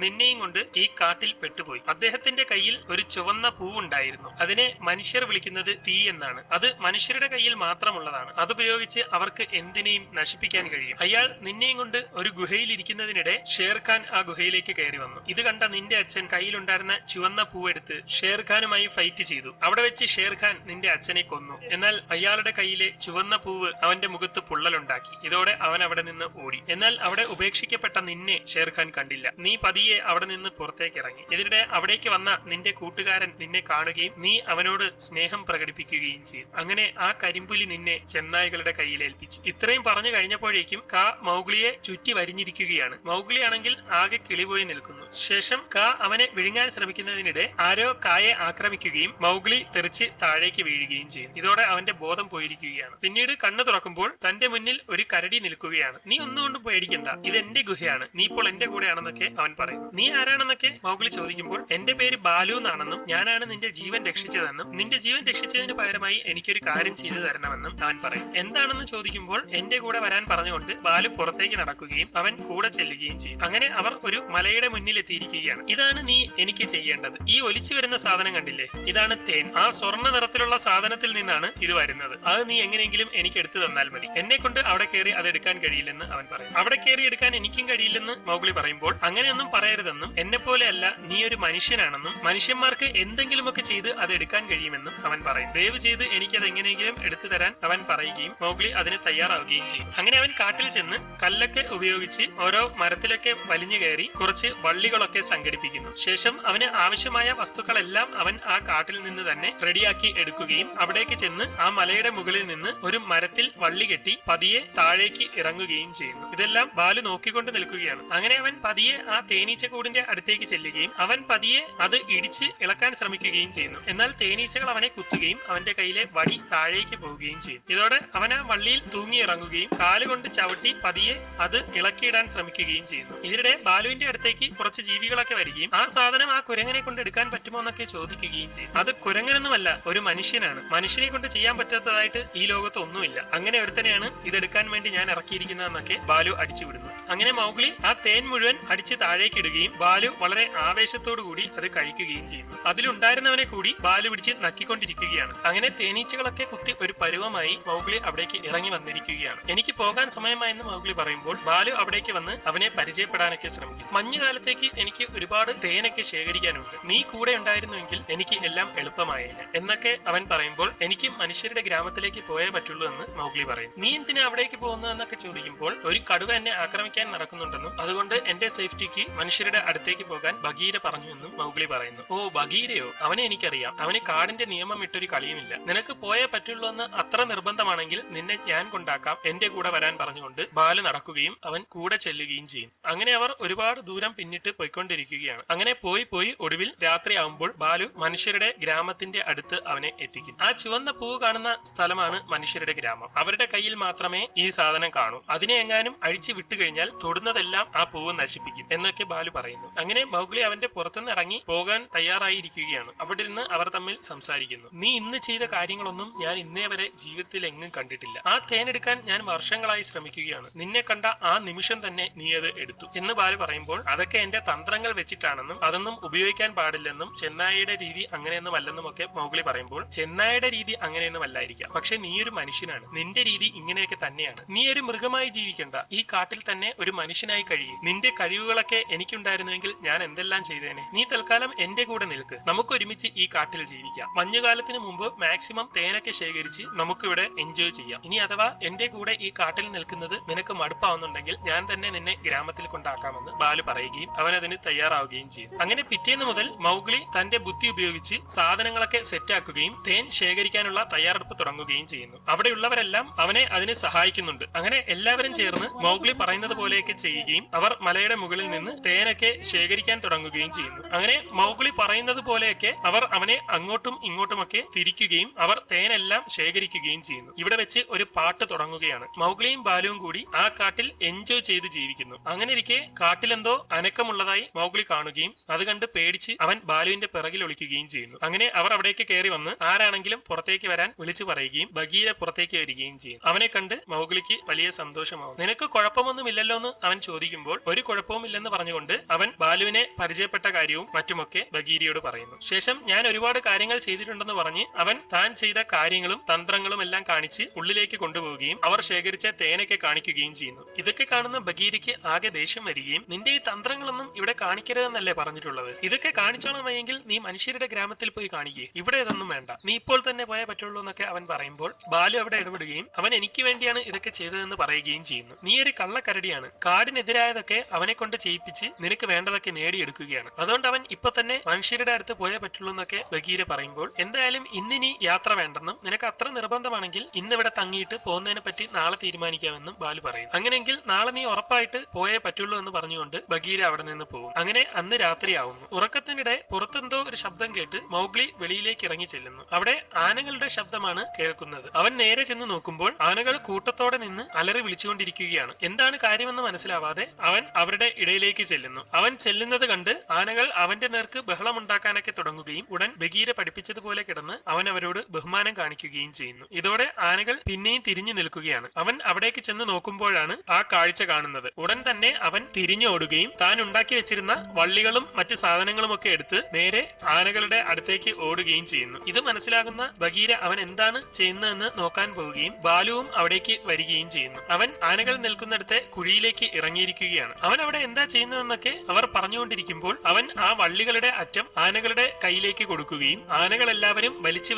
നിന്നെയും കൊണ്ട് ഈ കാട്ടിൽ പെട്ടുപോയി. അദ്ദേഹത്തിന്റെ കയ്യിൽ ഒരു ചുവന്ന പൂവുണ്ടായിരുന്നു. അതിനെ മനുഷ്യർ വിളിക്കുന്നത് തീ എന്നാണ്. അത് മനുഷ്യരുടെ കയ്യിൽ മാത്രമുള്ളതാണ്. അതുപയോഗിച്ച് അവർക്ക് എന്തിനേയും നശിപ്പിക്കാൻ കഴിയും. അയാൾ നിന്നെയും കൊണ്ട് ഒരു ഗുഹയിൽ ഇരിക്കുന്നതിനിടെ ഷേർഖാൻ ആ ഗുഹയിലേക്ക് കയറി വന്നു. ഇത് കണ്ട നിന്റെ അച്ഛൻ കയ്യിലുണ്ടായിരുന്ന ചുവന്ന പൂവെടുത്ത് ഷേർഖാനുമായി ഫൈറ്റ് ചെയ്തു. അവിടെ വെച്ച് ഷേർഖാൻ നിന്റെ അച്ഛനെ കൊന്നു. എന്നാൽ അയാളുടെ കയ്യിലെ ചുവന്ന പൂവ് അവന്റെ മുഖത്ത് പൊള്ളലുണ്ടാക്കി. ഇതോടെ അവൻ അവിടെ നിന്ന് ഓടി. എന്നാൽ അവിടെ ഉപേക്ഷിക്കപ്പെട്ട നിന്നെ ഷേർഖാൻ കണ്ടില്ല. നീ പതിയെ അവിടെ നിന്ന് പുറത്തേക്ക് ഇറങ്ങി. ഇതിനിടെ അവിടേക്ക് വന്ന നിന്റെ കൂട്ടുകാരൻ നിന്നെ കാണുകയും നീ അവനോട് സ്നേഹം പ്രകടിപ്പിക്കുകയും ചെയ്തു. അങ്ങനെ ആ കരിമ്പുലി നിന്നെ ചെന്നായ്കളുടെ കയ്യിലേൽപ്പിച്ചു. ഇത്രയും പറഞ്ഞു കഴിഞ്ഞപ്പോഴേക്കും കാ മൗഗ്ലിയെ ചുറ്റി വരിഞ്ഞിരിക്കുകയാണ്. മൗഗ്ലി ആണെങ്കിൽ ആകെ കിളിപോയി നിൽക്കുന്നു. ശേഷം കാ അവനെ വിഴുങ്ങാൻ ശ്രമിക്കുന്നതിനിടെ ആരോ കായെ ആക്രമിക്കുകയും മൗഗ്ലി തെറിച്ച് താഴേക്ക് വീഴുകയും ചെയ്യും. ഇതോടെ അവന്റെ ബോധം പോയിരിക്കുകയാണ്. പിന്നീട് കണ്ണു തുറക്കുമ്പോൾ തന്റെ മുന്നിൽ ഒരു കരടി നിൽക്കുകയാണ്. നീ ഒന്നുകൊണ്ടും പേടിക്കണ്ട, ഇത് എന്റെ ഗുഹയാണ്, നീ ഇപ്പോൾ എന്റെ കൂടെയാണെന്നൊക്കെ അവൻ പറയുന്നു. നീ ആരാണെന്നൊക്കെ മൗഗ്ലി ചോദിക്കുമ്പോൾ എന്റെ പേര് ബാലു എന്നാണെന്നും ഞാനാണ് നിന്റെ ജീവൻ രക്ഷിച്ചതെന്നും നിന്റെ ജീവൻ രക്ഷിച്ചതിന് പകരമായി എനിക്കൊരു കാര്യം ചെയ്തു തരണമെന്നും അവൻ പറയും. എന്താണെന്ന് ചോദിക്കുമ്പോൾ എന്റെ കൂടെ വരാൻ പറഞ്ഞുകൊണ്ട് ബാലു പുറത്തേക്ക് നടക്കുകയും അവൻ കൂടെ ചെല്ലുകയും ചെയ്യും. അങ്ങനെ അവർ ഒരു മലയുടെ മുന്നിൽ എത്തിയിരിക്കുകയാണ്. ഇതാണ് നീ എനിക്ക് ചെയ്യേണ്ടത്. ഈ ഒലിച്ചു വരുന്ന സാധനം കണ്ടില്ലേ, ഇതാണ് തേൻ. ആ സ്വർണ്ണ നിറത്തിലുള്ള സാധനത്തിൽ നിന്നാണ് ഇത് വരുന്നത്. അത് നീ എങ്ങനെയെങ്കിലും എനിക്ക് എടുത്തു തന്നാൽ മതി. എന്നെ കൊണ്ട് അവിടെ കയറി അത് എടുക്കാൻ കഴിയില്ലെന്ന് അവൻ പറയും. അവിടെ കയറി എടുക്കാൻ എനിക്കും കഴിയില്ലെന്ന് മൗഗ്ലി പറയുമ്പോൾ അങ്ങനെയൊന്നും പറയരുതെന്നും എന്നെ പോലെയല്ല, നീ ഒരു മനുഷ്യനാണെന്നും മനുഷ്യന്മാർക്ക് എന്തെങ്കിലുമൊക്കെ ചെയ്ത് അത് എടുക്കാൻ കഴിയുമെന്നും അവൻ പറയും. ദയവ് ചെയ്ത് എനിക്കത് എങ്ങനെയെങ്കിലും എടുത്തു തരാൻ അവൻ പറയുകയും മൗഗ്ലി അതിന് തയ്യാറാവുകയും ചെയ്യും. അങ്ങനെ അവൻ കാട്ടിൽ ചെന്ന് കല്ലൊക്കെ ഉപയോഗിച്ച് ഓരോ മരത്തിലൊക്കെ വലിഞ്ഞു കയറി കുറച്ച് വള്ളികളൊക്കെ സംഘടിപ്പിക്കുന്നു. ശേഷം അവന് ആവശ്യമായ വസ്തുക്കളെല്ലാം അവൻ ആ കാട്ടിൽ നിന്ന് തന്നെ റെഡിയാക്കി എടുക്കുകയും അവിടേക്ക് ചെന്ന് ആ മലയുടെ മുകളിൽ നിന്ന് ഒരു മരത്തിൽ വള്ളി കെട്ടി പതിയെ താഴേക്ക് ഇറങ്ങുകയും ചെയ്യുന്നു. ഇതെല്ലാം ബാലു നോക്കിക്കൊണ്ട് നിൽക്കുകയാണ്. അങ്ങനെ അവൻ പതിയെ ആ തേനീച്ചക്കൂടിന്റെ അടുത്തേക്ക് ചെല്ലുകയും അവൻ പതിയെ അത് ഇടിച്ച് ഇളക്കാൻ ശ്രമിക്കുകയും ചെയ്യുന്നു. എന്നാൽ തേനീച്ചകൾ അവനെ കുത്തുകയും അവന്റെ കയ്യിലെ വടി താഴേക്ക് പോവുകയും ചെയ്യും. ഇതോടെ അവൻ ആ വള്ളിയിൽ തൂങ്ങി ഇറങ്ങുകയും കാലുകൊണ്ട് ചവിട്ടി പതിയെ അത് ഇളക്കിയിടാൻ ശ്രമിക്കുകയും ചെയ്യുന്നു. ഇതിനിടെ ബാലുവിന്റെ അടുത്തേക്ക് കുറച്ച് ജീവികളൊക്കെ വരികയും ആ സാധനം ആ കുരങ്ങനെ കൊണ്ട് എടുക്കാൻ പറ്റുമോ എന്നൊക്കെ ചോദിക്കുകയും ചെയ്യും. അത് കുരങ്ങനൊന്നുമല്ല, ഒരു മനുഷ്യനാണ്. മനുഷ്യനെ കൊണ്ട് ചെയ്യാൻ പറ്റാത്തതായിട്ട് ഈ ലോകത്ത് ഒന്നുമില്ല. അങ്ങനെ ഒരുത്തനെയാണ് ഇതെടുക്കാൻ വേണ്ടി ഞാൻ ഇറക്കിയിരിക്കുന്നതെന്നൊക്കെ ബാലു അടിച്ചുവിടുന്നു. അങ്ങനെ മൗഗ്ലി ആ തേൻ മുഴുവൻ അടിച്ച് താഴേക്ക് ഇടുകയും ബാലു വളരെ ആവേശത്തോടു കൂടി അത് കഴിക്കുകയും ചെയ്യുന്നു. അതിലുണ്ടായിരുന്നവനെ കൂടി ബാലു പിടിച്ച് നക്കിക്കൊണ്ടിരിക്കുകയാണ്. അങ്ങനെ തേനീച്ചകളൊക്കെ കുത്തി ഒരു പരുവമായി മൗഗ്ലി അവിടേക്ക് ഇറങ്ങി വന്നിരിക്കുകയാണ്. എനിക്ക് പോകാൻ സമയമായെന്ന് മൗഗ്ലി പറയുമ്പോൾ ബാലു അവിടേക്ക് വന്ന് അവനെ പരിചയപ്പെടാനൊക്കെ ശ്രമിക്കും. മഞ്ഞുകാലത്തേക്ക് എനിക്ക് ഒരുപാട് തേനൊക്കെ ശേഖരിക്കാനുണ്ട്, നീ കൂടെ ഉണ്ടായിരുന്നുവെങ്കിൽ എനിക്ക് എല്ലാം എളുപ്പമായേനെ എന്നൊക്കെ അവൻ പറയുമ്പോൾ എനിക്ക് മനുഷ്യരുടെ ഗ്രാമത്തിലേക്ക് പോയേ പറ്റുള്ളൂ എന്ന് മൗഗ്ലി പറയും. നീ എന്തിനാ അവിടേക്ക് പോകുന്നതെന്നൊക്കെ ചോദിക്കുമ്പോൾ ഒരു കടുവ എന്നെ ആക്രമിക്കാൻ നടക്കുന്നുണ്ടെന്നും അതുകൊണ്ട് എന്റെ സേഫ്റ്റിക്ക് മനുഷ്യരുടെ അടുത്തേക്ക് പോകാൻ ബഗീര പറഞ്ഞു എന്നും മൗഗ്ലി പറയുന്നു. ഓ, ബഗീരയോ? അവനെ എനിക്കറിയാം. അവന് കാടിന്റെ നിയമം ഇട്ടൊരു കളിയുമില്ല. നിനക്ക് പോയേ പറ്റുള്ളൂ എന്ന് അത്ര നിർബന്ധമാണെങ്കിൽ നിന്നെ ഞാൻ കൊണ്ടാക്കാം, എന്റെ കൂടെ വരാൻ പറഞ്ഞുകൊണ്ട് ബാലു നടക്കുകയും അവൻ കൂടെ ചെല്ലുകയും ചെയ്യും. അങ്ങനെ അവർ ഒരുപാട് ദൂരം പിന്നിട്ട് പോയിക്കൊണ്ടിരിക്കുകയാണ്. അങ്ങനെ പോയി ഒടുവിൽ രാത്രിയാവുമ്പോൾ ബാലു മനുഷ്യരുടെ ഗ്രാമത്തിന്റെ അടുത്ത് അവനെ എത്തിക്കും. ആ ചുവന്ന പൂവ് കാണുന്ന സ്ഥലമാണ് മനുഷ്യരുടെ ഗ്രാമം. അവരുടെ കയ്യിൽ മാത്രമേ ഈ സാധനം കാണൂ. അതിനെ എങ്ങാനും അഴിച്ചു വിട്ടുകഴിഞ്ഞാൽ തൊടുന്നതെല്ലാം ആ പൂവ് നശിപ്പിക്കും എന്നൊക്കെ ബാലു പറയുന്നു. അങ്ങനെ മൗഗ്ലി അവന്റെ പുറത്തുനിന്ന് ഇറങ്ങി പോകാൻ തയ്യാറായിരിക്കുകയാണ്. അവിടെ നിന്ന് അവർ തമ്മിൽ സംസാരിക്കുന്നു. നീ ഇന്ന് ചെയ്ത കാര്യങ്ങളൊന്നും ഞാൻ ഇന്നേ വരെ ജീവിതത്തിൽ എങ്ങും കണ്ടിട്ടില്ല. ആ തേനെടുക്കാൻ ഞാൻ വർഷങ്ങളായി ശ്രമിക്കുകയാണ്. നിന്നെ കണ്ട ആ നിമിഷം തന്നെ നീ അത് എടുത്തു എന്ന് ബാലു പറയുമ്പോൾ അതൊക്കെ എന്റെ തന്ത്രങ്ങൾ വെച്ചിട്ടാണെന്നും അതൊന്നും ഉപയോഗിക്കാൻ പാടില്ലെന്നും ചെന്നായിയുടെ രീതി അങ്ങനെയൊന്നും അല്ലെന്നും ഒക്കെ മൗഗ്ലി പറയുമ്പോൾ ചെന്നായിയുടെ രീതി അങ്ങനെയൊന്നും അല്ലായിരിക്കാം, പക്ഷെ നീ ഒരു മനുഷ്യനാണ്, നിന്റെ രീതി ഇങ്ങനെയൊക്കെ തന്നെയാണ്. നീ ഒരു മൃഗമായി ജീവിക്കണ്ട, ഈ കാട്ടിൽ തന്നെ ഒരു മനുഷ്യനായി കഴിയും. നിന്റെ കഴിവുകളൊക്കെ എനിക്കുണ്ടായിരുന്നുവെങ്കിൽ ഞാൻ എന്തെല്ലാം ചെയ്തേനെ. നീ തൽക്കാലം എന്റെ കൂടെ നിൽക്ക്, നമുക്ക് ഒരുമിച്ച് ഈ കാട്ടിൽ ജീവിക്കാം. മഞ്ഞുകാലത്തിന് മുമ്പ് മാക്സിമം തേനൊക്കെ ശേഖരിച്ച് നമുക്കിവിടെ എൻജോയ് ചെയ്യാം. ഇനി അഥവാ എന്റെ കൂടെ ഈ കാട്ടിൽ നിൽക്കുന്നത് നിനക്ക് മടുപ്പാവുന്നുണ്ടെങ്കിൽ ഞാൻ തന്നെ നിന്നെ ഗ്രാമത്തിൽ കൊണ്ടാക്കാമെന്ന് ബാലു പറയുകയും അവൻ അതിന് തയ്യാറാവുകയും ചെയ്തു. അങ്ങനെ പിറ്റേന്ന് മുതൽ മൗഗ്ലി തന്റെ ബുദ്ധി ഉപയോഗിച്ച് സാധനങ്ങളൊക്കെ സെറ്റാക്കുകയും തേൻ ശേഖരിക്കാനുള്ള തയ്യാറെടുപ്പ് തുടങ്ങുകയും ചെയ്യുന്നു. അവിടെയുള്ളവരെല്ലാം അവനെ അതിന് സഹായിക്കുന്നുണ്ട്. അങ്ങനെ എല്ലാവരും ചേർന്ന് മൗഗ്ലി പറയുന്നത് പോലെയൊക്കെ ചെയ്യുകയും അവർ മലയുടെ മുകളിൽ നിന്ന് തേനൊക്കെ ശേഖരിക്കാൻ തുടങ്ങുകയും ചെയ്യുന്നു. അങ്ങനെ മൗഗ്ലി പറയുന്നത് പോലെയൊക്കെ അവർ അവനെ അങ്ങോട്ടും ഇങ്ങോട്ടുമൊക്കെ തിരിക്കുകയും അവർ തേനെല്ലാം ശേഖരിക്കുകയും ആരംഭിക്കുകയും ചെയ്യുന്നു. ഇവിടെ വെച്ച് ഒരു പാട്ട് തുടങ്ങുകയാണ്. മൗഗ്ലിയും ബാലുവും കൂടി ആ കാട്ടിൽ എൻജോയ് ചെയ്ത് ജീവിക്കുന്നു. അങ്ങനെ ഇരിക്കെ കാട്ടിലെന്തോ അനക്കമുള്ളതായി മൗഗ്ലി കാണുകയും അത് കണ്ട് പേടിച്ച് അവൻ ബാലുവിന്റെ പിറകിൽ ഒളിക്കുകയും ചെയ്യുന്നു. അങ്ങനെ അവർ അവിടേക്ക് കയറി വന്ന് ആരാണെങ്കിലും പുറത്തേക്ക് വരാൻ വിളിച്ചു പറയുകയും ബഗീര പുറത്തേക്ക് വരികയും ചെയ്യും. അവനെ കണ്ട് മൗഗ്ലിക്ക് വലിയ സന്തോഷമാവും. നിനക്ക് കുഴപ്പമൊന്നുമില്ലല്ലോ എന്ന് അവൻ ചോദിക്കുമ്പോൾ ഒരു കുഴപ്പവുമില്ലെന്ന് പറഞ്ഞുകൊണ്ട് അവൻ ബാലുവിനെ പരിചയപ്പെട്ട കാര്യവും മറ്റുമൊക്കെ ബഗീരയോട് പറയുന്നു. ശേഷം ഞാൻ ഒരുപാട് കാര്യങ്ങൾ ചെയ്തിട്ടുണ്ടെന്ന് പറഞ്ഞ് അവൻ താൻ ചെയ്ത കാര്യങ്ങളും തന്ത്രങ്ങളും എല്ലാം കാണിച്ച് ഉള്ളിലേക്ക് കൊണ്ടുപോവുകയും അവർ ശേഖരിച്ച തേനൊക്കെ കാണിക്കുകയും ചെയ്യുന്നു. ഇതൊക്കെ കാണുന്ന ബഗീരയ്ക്ക് ആകെ ദേഷ്യം വരികയും നിന്റെ ഈ തന്ത്രങ്ങളൊന്നും ഇവിടെ കാണിക്കരുതെന്നല്ലേ പറഞ്ഞിട്ടുള്ളത്, ഇതൊക്കെ കാണിച്ചോളമെങ്കിൽ നീ മനുഷ്യരുടെ ഗ്രാമത്തിൽ പോയി കാണിക്കുകയും ഇവിടെ ഇതൊന്നും വേണ്ട, നീ ഇപ്പോൾ തന്നെ പോയാൽ പറ്റുള്ളൂ എന്നൊക്കെ അവൻ പറയുമ്പോൾ ബാലു അവിടെ ഇടപെടുകയും അവൻ എനിക്ക് വേണ്ടിയാണ് ഇതൊക്കെ ചെയ്തതെന്ന് പറയുകയും ചെയ്യുന്നു. നീ ഒരു കള്ളക്കരടിയാണ്, കാടിനെതിരായതൊക്കെ അവനെ കൊണ്ട് ചെയ്യിപ്പിച്ച് നിനക്ക് വേണ്ടതൊക്കെ നേടിയെടുക്കുകയാണ്, അതുകൊണ്ട് അവൻ ഇപ്പൊ തന്നെ മനുഷ്യരുടെ അടുത്ത് പോയേ പറ്റുള്ളൂ എന്നൊക്കെ ബഗീര പറയുമ്പോൾ എന്തായാലും ഇന്നിനി യാത്ര വേണ്ടെന്നും നിനക്ക് അത്ര നിർബന്ധമാണെങ്കിൽ ഇന്നിവിടെ തങ്ങിയിട്ട് പോകുന്നതിനെ പറ്റി നാളെ തീരുമാനിക്കാമെന്നും ബാലു പറയും. അങ്ങനെയെങ്കിൽ നാളെ നീ ഉറപ്പായിട്ട് പോയേ പറ്റുള്ളൂ എന്ന് പറഞ്ഞുകൊണ്ട് ബഗീര അവിടെ നിന്ന് പോകും. അങ്ങനെ അന്ന് രാത്രിയാവുന്നു. ഉറക്കത്തിനിടെ പുറത്തെന്തോ ഒരു ശബ്ദം കേട്ട് മൗഗ്ലി വെളിയിലേക്ക് ഇറങ്ങി ചെല്ലുന്നു. അവിടെ ആനകളുടെ ശബ്ദമാണ് കേൾക്കുന്നത്. അവൻ നേരെ ചെന്ന് നോക്കുമ്പോൾ ആനകൾ കൂട്ടത്തോടെ നിന്ന് അലറി വിളിച്ചുകൊണ്ടിരിക്കുകയാണ്. എന്താണ് കാര്യമെന്ന് മനസ്സിലാവാതെ അവൻ അവരുടെ ഇടയിലേക്ക് ചെല്ലുന്നു. അവൻ ചെല്ലുന്നത് കണ്ട് ആനകൾ അവന്റെ നേർക്ക് ബഹളമുണ്ടാക്കാനൊക്കെ തുടങ്ങുകയും ഉടൻ ബഗീര പഠിപ്പിച്ചതുപോലെ കിടന്ന് അവൻ അവരോട് ബഹുമാനം കാണിക്കുകയും ചെയ്യുന്നു. ഇതോടെ ആനകൾ പിന്നെയും തിരിഞ്ഞു നിൽക്കുകയാണ്. അവൻ അവിടേക്ക് ചെന്ന് നോക്കുമ്പോഴാണ് ആ കാഴ്ച കാണുന്നത്. ഉടൻ തന്നെ അവൻ തിരിഞ്ഞോടുകയും താൻ ഉണ്ടാക്കി വെച്ചിരുന്ന വള്ളികളും മറ്റു സാധനങ്ങളും ഒക്കെ എടുത്ത് നേരെ ആനകളുടെ അടുത്തേക്ക് ഓടുകയും ചെയ്യുന്നു. ഇത് മനസ്സിലാകുന്ന ബഗീര അവൻ എന്താണ് ചെയ്യുന്നതെന്ന് നോക്കാൻ പോവുകയും ബാലുവും അവിടേക്ക് വരികയും ചെയ്യുന്നു. അവൻ ആനകൾ നിൽക്കുന്നിടത്തെ കുഴിയിലേക്ക് ഇറങ്ങിയിരിക്കുകയാണ്. അവൻ അവിടെ എന്താ ചെയ്യുന്നതെന്നൊക്കെ അവർ പറഞ്ഞുകൊണ്ടിരിക്കുമ്പോൾ അവൻ ആ വള്ളികളുടെ അറ്റം ആനകളുടെ കയ്യിലേക്ക് കൊടുക്കുകയും ആനകൾ എല്ലാവരും വലിച്ച്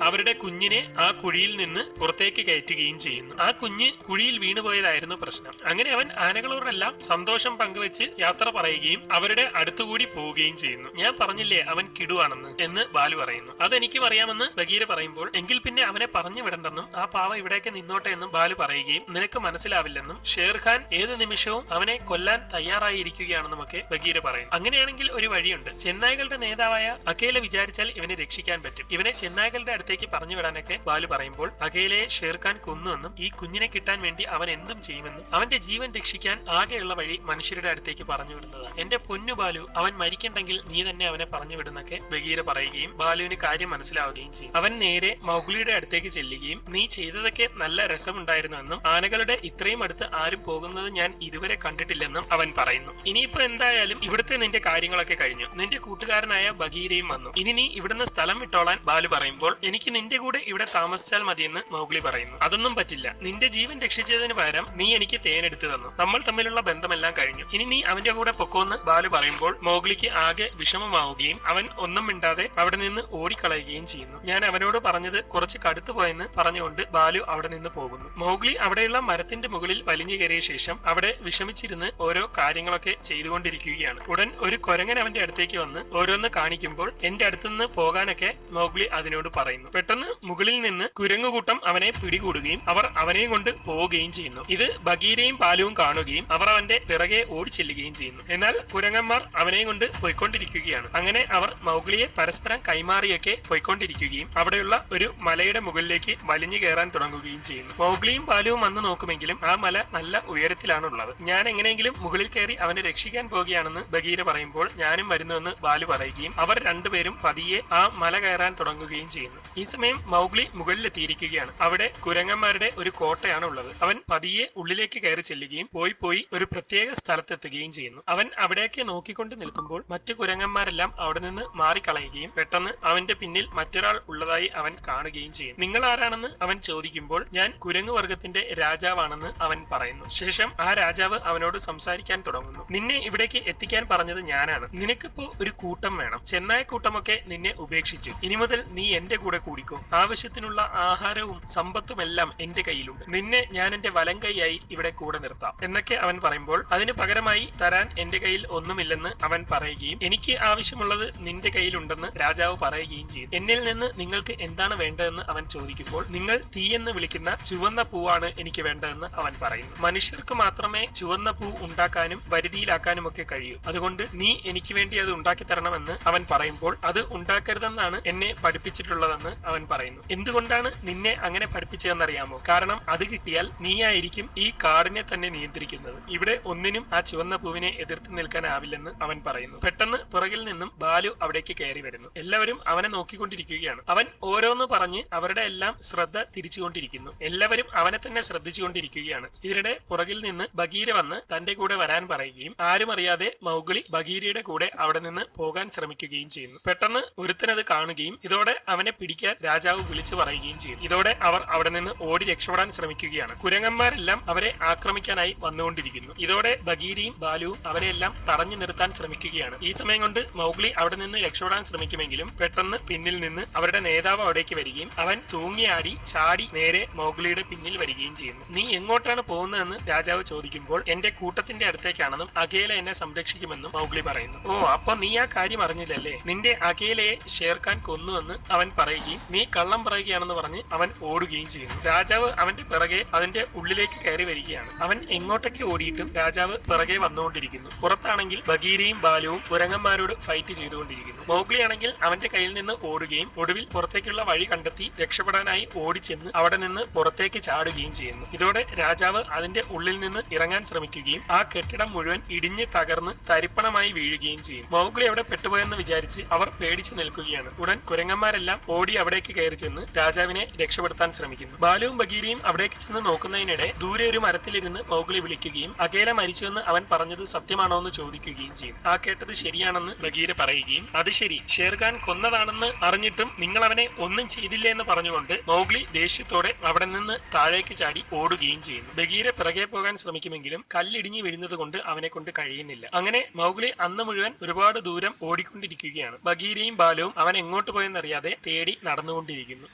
അവരുടെ കുഞ്ഞിനെ ആ കുഴിയിൽ നിന്ന് പുറത്തേക്ക് കയറ്റുകയും ചെയ്യുന്നു. ആ കുഞ്ഞ് കുഴിയിൽ വീണുപോയതായിരുന്നു പ്രശ്നം. അങ്ങനെ അവൻ ആനകളോടെല്ലാം സന്തോഷം പങ്കുവെച്ച് യാത്ര പറയുകയും അവരുടെ അടുത്തുകൂടി പോവുകയും ചെയ്യുന്നു. ഞാൻ പറഞ്ഞില്ലേ അവൻ കിടുവാണെന്ന് എന്ന് ബാലു പറയുന്നു. അതെനിക്കും അറിയാമെന്ന് ബഗീര പറയുമ്പോൾ എങ്കിൽ പിന്നെ അവനെ പറഞ്ഞു വിടണ്ടെന്നും ആ പാവ ഇവിടേക്ക് നിന്നോട്ടെ എന്നും ബാലു പറയുകയും നിനക്ക് മനസ്സിലാവില്ലെന്നും ഷേർഖാൻ ഏത് നിമിഷവും അവനെ കൊല്ലാൻ തയ്യാറായിരിക്കുകയാണെന്നുമൊക്കെ ബഗീര പറയും. അങ്ങനെയാണെങ്കിൽ ഒരു വഴിയുണ്ട്. ചെന്നായ്കളുടെ നേതാവായ അഖേല വിചാരിച്ചാൽ ഇവനെ രക്ഷിക്കാൻ പറ്റും. ഇവനെ ചെന്നായ്കളുടെ അടുത്തേക്ക് പറഞ്ഞു വിടാനൊക്കെ ബാലു പറയുമ്പോൾ അഖേലയെ ഷേർഖാൻ കൊന്നുവെന്നും ഈ കുഞ്ഞിനെ കിട്ടാൻ വേണ്ടി അവൻ എന്തും ചെയ്യുമെന്നും അവന്റെ ജീവൻ രക്ഷിക്കാൻ ആകെയുള്ള വഴി മനുഷ്യരുടെ അടുത്തേക്ക് പറഞ്ഞു വിടുന്നതാണ്. എന്റെ പൊന്നു ബാലു, അവൻ മരിക്കണ്ടെങ്കിൽ നീ തന്നെ അവനെ പറഞ്ഞു വിടുന്നൊക്കെ ബഗീര പറയുകയും ബാലുവിന് കാര്യം മനസ്സിലാവുകയും ചെയ്യും. അവൻ നേരെ മൗഗ്ലിയുടെ അടുത്തേക്ക് ചെല്ലുകയും നീ ചെയ്തതൊക്കെ നല്ല രസമുണ്ടായിരുന്നുവെന്നും ആനകളുടെ ഇത്രയും അടുത്ത് ആരും പോകുന്നത് ഞാൻ ഇതുവരെ കണ്ടിട്ടില്ലെന്നും അവൻ പറയുന്നു. ഇനിയിപ്പോ എന്തായാലും ഇവിടുത്തെ നിന്റെ കാര്യങ്ങളൊക്കെ കഴിഞ്ഞു. നിന്റെ കൂട്ടുകാരനായ ബഗീരയും വന്നു. ഇനി നീ ഇവിടുന്ന് സ്ഥലം വിട്ടോളാൻ ബാലു പറയുമ്പോൾ എനിക്ക് നിന്റെ കൂടെ ഇവിടെ താമസിച്ചാൽ മതിയെന്ന് മൗഗ്ലി പറയുന്നു. അതൊന്നും പറ്റില്ല. നിന്റെ ജീവൻ രക്ഷിച്ചതിന് പകരം നീ എനിക്ക് തേനെടുത്തു തന്നു. നമ്മൾ തമ്മിലുള്ള ബന്ധമെല്ലാം കഴിഞ്ഞു. ഇനി നീ അവന്റെ കൂടെ പൊക്കോന്ന് ബാലു പറയുമ്പോൾ മൗഗ്ലിക്ക് ആകെ വിഷമമാവുകയും അവൻ ഒന്നും മിണ്ടാതെ അവിടെ നിന്ന് ഓടിക്കളയുകയും ചെയ്യുന്നു. ഞാൻ അവനോട് പറഞ്ഞത് കുറച്ച് കടുത്തു പോയെന്ന് പറഞ്ഞുകൊണ്ട് ബാലു അവിടെ നിന്ന് പോകുന്നു. മൗഗ്ലി അവിടെയുള്ള മരത്തിന്റെ മുകളിൽ വലിഞ്ഞു കയറിയ ശേഷം അവിടെ വിഷമിച്ചിരുന്ന് ഓരോ കാര്യങ്ങളൊക്കെ ചെയ്തുകൊണ്ടിരിക്കുകയാണ്. ഉടൻ ഒരു കുരങ്ങൻ അവന്റെ അടുത്തേക്ക് വന്ന് ഓരോന്ന് കാണിക്കുമ്പോൾ എന്റെ അടുത്തുനിന്ന് പോകാനൊക്കെ മൗഗ്ലി അതിനോട് പറയുന്നു. പെട്ടെന്ന് മുകളിൽ നിന്ന് കുരങ്ങുകൂട്ടം അവനെ പിടികൂടുകയും അവർ അവനെയും കൊണ്ട് പോവുകയും ചെയ്യുന്നു. ഇത് ബഗീരയും ബാലുവും കാണുകയും അവർ അവന്റെ പിറകെ ഓടി ചെല്ലുകയും ചെയ്യുന്നു. എന്നാൽ കുരങ്ങന്മാർ അവനെയും കൊണ്ട് പോയിക്കൊണ്ടിരിക്കുകയാണ്. അങ്ങനെ അവർ മൗഗ്ലിയെ പരസ്പരം കൈമാറിയൊക്കെ പോയിക്കൊണ്ടിരിക്കുകയും അവിടെയുള്ള ഒരു മലയുടെ മുകളിലേക്ക് വലിഞ്ഞു കയറാൻ തുടങ്ങുകയും ചെയ്യുന്നു. മൗഗ്ലിയും ബാലുവും വന്ന് നോക്കുമെങ്കിലും ആ മല നല്ല ഉയരത്തിലാണ് ഉള്ളത്. ഞാൻ എങ്ങനെയെങ്കിലും മുകളിൽ കയറി അവനെ രക്ഷിക്കാൻ പോവുകയാണെന്ന് ബഗീര പറയുമ്പോൾ ഞാനും വരുന്നുവെന്ന് ബാലു പറയുകയും അവർ രണ്ടുപേരും പതിയെ ആ മല കയറാൻ തുടങ്ങുകയും ചെയ്യുന്നു. ഈ സമയം മൗഗ്ലി മുകളിലെത്തിയിരിക്കുകയാണ്. അവിടെ കുരങ്ങന്മാരുടെ ഒരു കോട്ടയാണ് ഉള്ളത്. അവൻ പതിയെ ഉള്ളിലേക്ക് കയറി ചെല്ലുകയും പോയി ഒരു പ്രത്യേക സ്ഥലത്തെത്തുകയും ചെയ്യുന്നു. അവൻ അവിടേക്ക് നോക്കിക്കൊണ്ട് നിൽക്കുമ്പോൾ മറ്റു കുരങ്ങന്മാരെല്ലാം അവിടെ നിന്ന് മാറിക്കളയുകയും പെട്ടെന്ന് അവന്റെ പിന്നിൽ മറ്റൊരാൾ ഉള്ളതായി അവൻ കാണുകയും ചെയ്യും. നിങ്ങൾ ആരാണെന്ന് അവൻ ചോദിക്കുമ്പോൾ ഞാൻ കുരങ്ങു വർഗത്തിന്റെ രാജാവാണെന്ന് അവൻ പറയുന്നു. ശേഷം ആ രാജാവ് അവനോട് സംസാരിക്കാൻ തുടങ്ങുന്നു. നിന്നെ ഇവിടേക്ക് എത്തിക്കാൻ പറഞ്ഞത് ഞാനാണ്. നിനക്കിപ്പോ ഒരു കൂട്ടം വേണം. ചെന്നായ കൂട്ടമൊക്കെ നിന്നെ ഉപേക്ഷിച്ചു. ഇനി മുതൽ നീ എന്റെ കൂടെ കൂടിക്കോ. ആവശ്യത്തിനുള്ള ആഹാരവും സമ്പത്തുമെല്ലാം എന്റെ കയ്യിലുണ്ട്. നിന്നെ ഞാൻ എന്റെ വലം കൈയായി ഇവിടെ കൂടെ നിർത്താം എന്നൊക്കെ അവൻ പറയുമ്പോൾ അതിന് പകരമായി തരാൻ എന്റെ കയ്യിൽ ഒന്നുമില്ലെന്ന് അവൻ പറയുകയും എനിക്ക് ആവശ്യമുള്ളത് നിന്റെ കയ്യിലുണ്ടെന്ന് രാജാവ് പറയുകയും ചെയ്യും. എന്നിൽ നിന്ന് നിങ്ങൾക്ക് എന്താണ് വേണ്ടതെന്ന് അവൻ ചോദിക്കുമ്പോൾ നിങ്ങൾ തീയെന്ന് വിളിക്കുന്ന ചുവന്ന പൂവാണ് എനിക്ക് വേണ്ടതെന്ന് അവൻ പറയുന്നു. മനുഷ്യർക്ക് മാത്രമേ ചുവന്ന പൂ ഉണ്ടാക്കാനും വരുതിയിലാക്കാനും ഒക്കെ കഴിയൂ. അതുകൊണ്ട് നീ എനിക്ക് വേണ്ടി അത് ഉണ്ടാക്കി തരണമെന്ന് അവൻ പറയുമ്പോൾ അത് ഉണ്ടാക്കരുതെന്നാണ് എന്നെ പഠിപ്പിച്ചിട്ടുള്ളതെന്ന് അവൻ പറയുന്നു. എന്തുകൊണ്ടാണ് എന്തിനാണ് നിന്നെ അങ്ങനെ പഠിപ്പിച്ചതെന്നറിയാമോ? കാരണം അത് കിട്ടിയാൽ നീയായിരിക്കും ഈ കാടിനെ തന്നെ നിയന്ത്രിക്കുന്നത്. ഇവിടെ ഒന്നിനും ആ ചുവന്ന പൂവിനെ എതിർത്ത് നിൽക്കാനാവില്ലെന്ന് അവൻ പറയുന്നു. പെട്ടെന്ന് പുറകിൽ നിന്നും ബാലു അവിടേക്ക് കയറി വരുന്നു. എല്ലാവരും അവനെ നോക്കിക്കൊണ്ടിരിക്കുകയാണ്. അവൻ ഓരോന്ന് പറഞ്ഞ് അവരുടെ എല്ലാം ശ്രദ്ധ തിരിച്ചുകൊണ്ടിരിക്കുന്നു. എല്ലാവരും അവനെ തന്നെ ശ്രദ്ധിച്ചുകൊണ്ടിരിക്കുകയാണ്. ഇതിനിടെ പുറകിൽ നിന്ന് ബഗീര വന്ന് തന്റെ കൂടെ വരാൻ പറയുകയും ആരും അറിയാതെ മൗഗ്ലി ബഗീരയുടെ കൂടെ അവിടെ നിന്ന് പോകാൻ ശ്രമിക്കുകയും ചെയ്യുന്നു. പെട്ടെന്ന് ഒരുത്തനത് കാണുകയും ഇതോടെ അവനെ പിടിക്കാൻ രാജാവ് വിളിച്ചു പറയുകയും ചെയ്തു. ഇതോടെ അവർ അവിടെ നിന്ന് ഓടി രക്ഷപ്പെടാൻ ശ്രമിക്കുകയാണ്. കുരങ്ങന്മാരെല്ലാം അവരെ ആക്രമിക്കാനായി വന്നുകൊണ്ടിരിക്കുന്നു. ഇതോടെ ബഗീരയും ബാലുവും അവരെല്ലാം തടഞ്ഞു നിർത്താൻ ശ്രമിക്കുകയാണ്. ഈ സമയം കൊണ്ട് മൗഗ്ലി അവിടെ നിന്ന് രക്ഷപ്പെടാൻ ശ്രമിക്കുമെങ്കിലും പെട്ടെന്ന് പിന്നിൽ നിന്ന് അവരുടെ നേതാവ് അവിടേക്ക് വരികയും അവൻ തൂങ്ങിയാടി ചാടി നേരെ മൗഗ്ലിയുടെ പിന്നിൽ വരികയും ചെയ്യുന്നു. നീ എങ്ങോട്ടാണ് പോകുന്നതെന്ന് രാജാവ് ചോദിക്കുമ്പോൾ എന്റെ കൂട്ടത്തിന്റെ അടുത്തേക്കാണെന്നും അകേല എന്നെ സംരക്ഷിക്കുമെന്നും മൗഗ്ലി പറയുന്നു. ഓ, അപ്പൊ നീ ആ കാര്യം അറിഞ്ഞില്ലല്ലേ? നിന്റെ അകേലയെ ഷേർഖാൻ കൊന്നുവെന്ന് അവൻ പറയുകയും നീ കള്ളം പറയുകയാണെന്ന് പറഞ്ഞ് അവൻ ഓടുകയും ചെയ്യുന്നു. രാജാവ് അവന്റെ പിറകെ അതിന്റെ ഉള്ളിലേക്ക് കയറി വരികയാണ്. അവൻ എങ്ങോട്ടൊക്കെ ഓടിയിട്ടും രാജാവ് പിറകെ വന്നുകൊണ്ടിരിക്കുന്നു. പുറത്താണെങ്കിൽ ബഗീരയും ബാലുവും കുരങ്ങന്മാരോട് ഫൈറ്റ് ചെയ്തുകൊണ്ടിരിക്കുന്നു. മൗഗ്ലി ആണെങ്കിൽ അവന്റെ കയ്യിൽ നിന്ന് ഓടുകയും ഒടുവിൽ പുറത്തേക്കുള്ള വഴി കണ്ടെത്തി രക്ഷപ്പെടാനായി ഓടിച്ചെന്ന് അവിടെ നിന്ന് പുറത്തേക്ക് ചാടുകയും ചെയ്യുന്നു. ഇതോടെ രാജാവ് അതിന്റെ ഉള്ളിൽ നിന്ന് ഇറങ്ങാൻ ശ്രമിക്കുകയും ആ കെട്ടിടം മുഴുവൻ ഇടിഞ്ഞ് തകർന്ന് തരിപ്പണമായി വീഴുകയും ചെയ്യും. മൗഗ്ലി അവിടെ പെട്ടുപോയെന്ന് വിചാരിച്ച് അവർ പേടിച്ചു നിൽക്കുകയാണ്. ഉടൻ കുരങ്ങന്മാരെല്ലാം ഓടി അവിടേക്ക് കയറി ചെന്ന് രാജാവിനെ രക്ഷപ്പെടുത്താൻ ശ്രമിക്കുന്നു. ബാലുവും ബഗീരയും അവിടേക്ക് ചെന്ന് നോക്കുന്നതിനിടെ ദൂരെ ഒരു മരത്തിലിരുന്ന് മൗഗ്ലി വിളിക്കുകയും അകേല മരിച്ചുവെന്ന് അവൻ പറഞ്ഞത് സത്യമാണോ എന്ന് ചോദിക്കുകയും ചെയ്യും. ആ കേട്ടത് ശരിയാണെന്ന് ബഗീര പറയുകയും അത് ശരി, ഷേർഖാൻ കൊന്നതാണെന്ന് അറിഞ്ഞിട്ടും നിങ്ങൾ അവനെ ഒന്നും ചെയ്തില്ല എന്ന് പറഞ്ഞുകൊണ്ട് മൗഗ്ലി ദേഷ്യത്തോടെ അവിടെ നിന്ന് താഴേക്ക് ചാടി ഓടുകയും ചെയ്യുന്നു. ബഗീര പിറകെ പോകാൻ ശ്രമിക്കുമെങ്കിലും കല്ലിടിഞ്ഞു വീഴുന്നത് കൊണ്ട് അവനെ കൊണ്ട് കഴിയുന്നില്ല. അങ്ങനെ മൗഗ്ലി അന്ന് മുഴുവൻ ഒരുപാട് ദൂരം ഓടിക്കൊണ്ടിരിക്കുകയാണ്. ബഗീരയും ബാലുവും അവൻ എങ്ങോട്ട് പോയെന്നറിയാതെ തേടി നടന്നുകൊണ്ടിരിക്കുന്നു.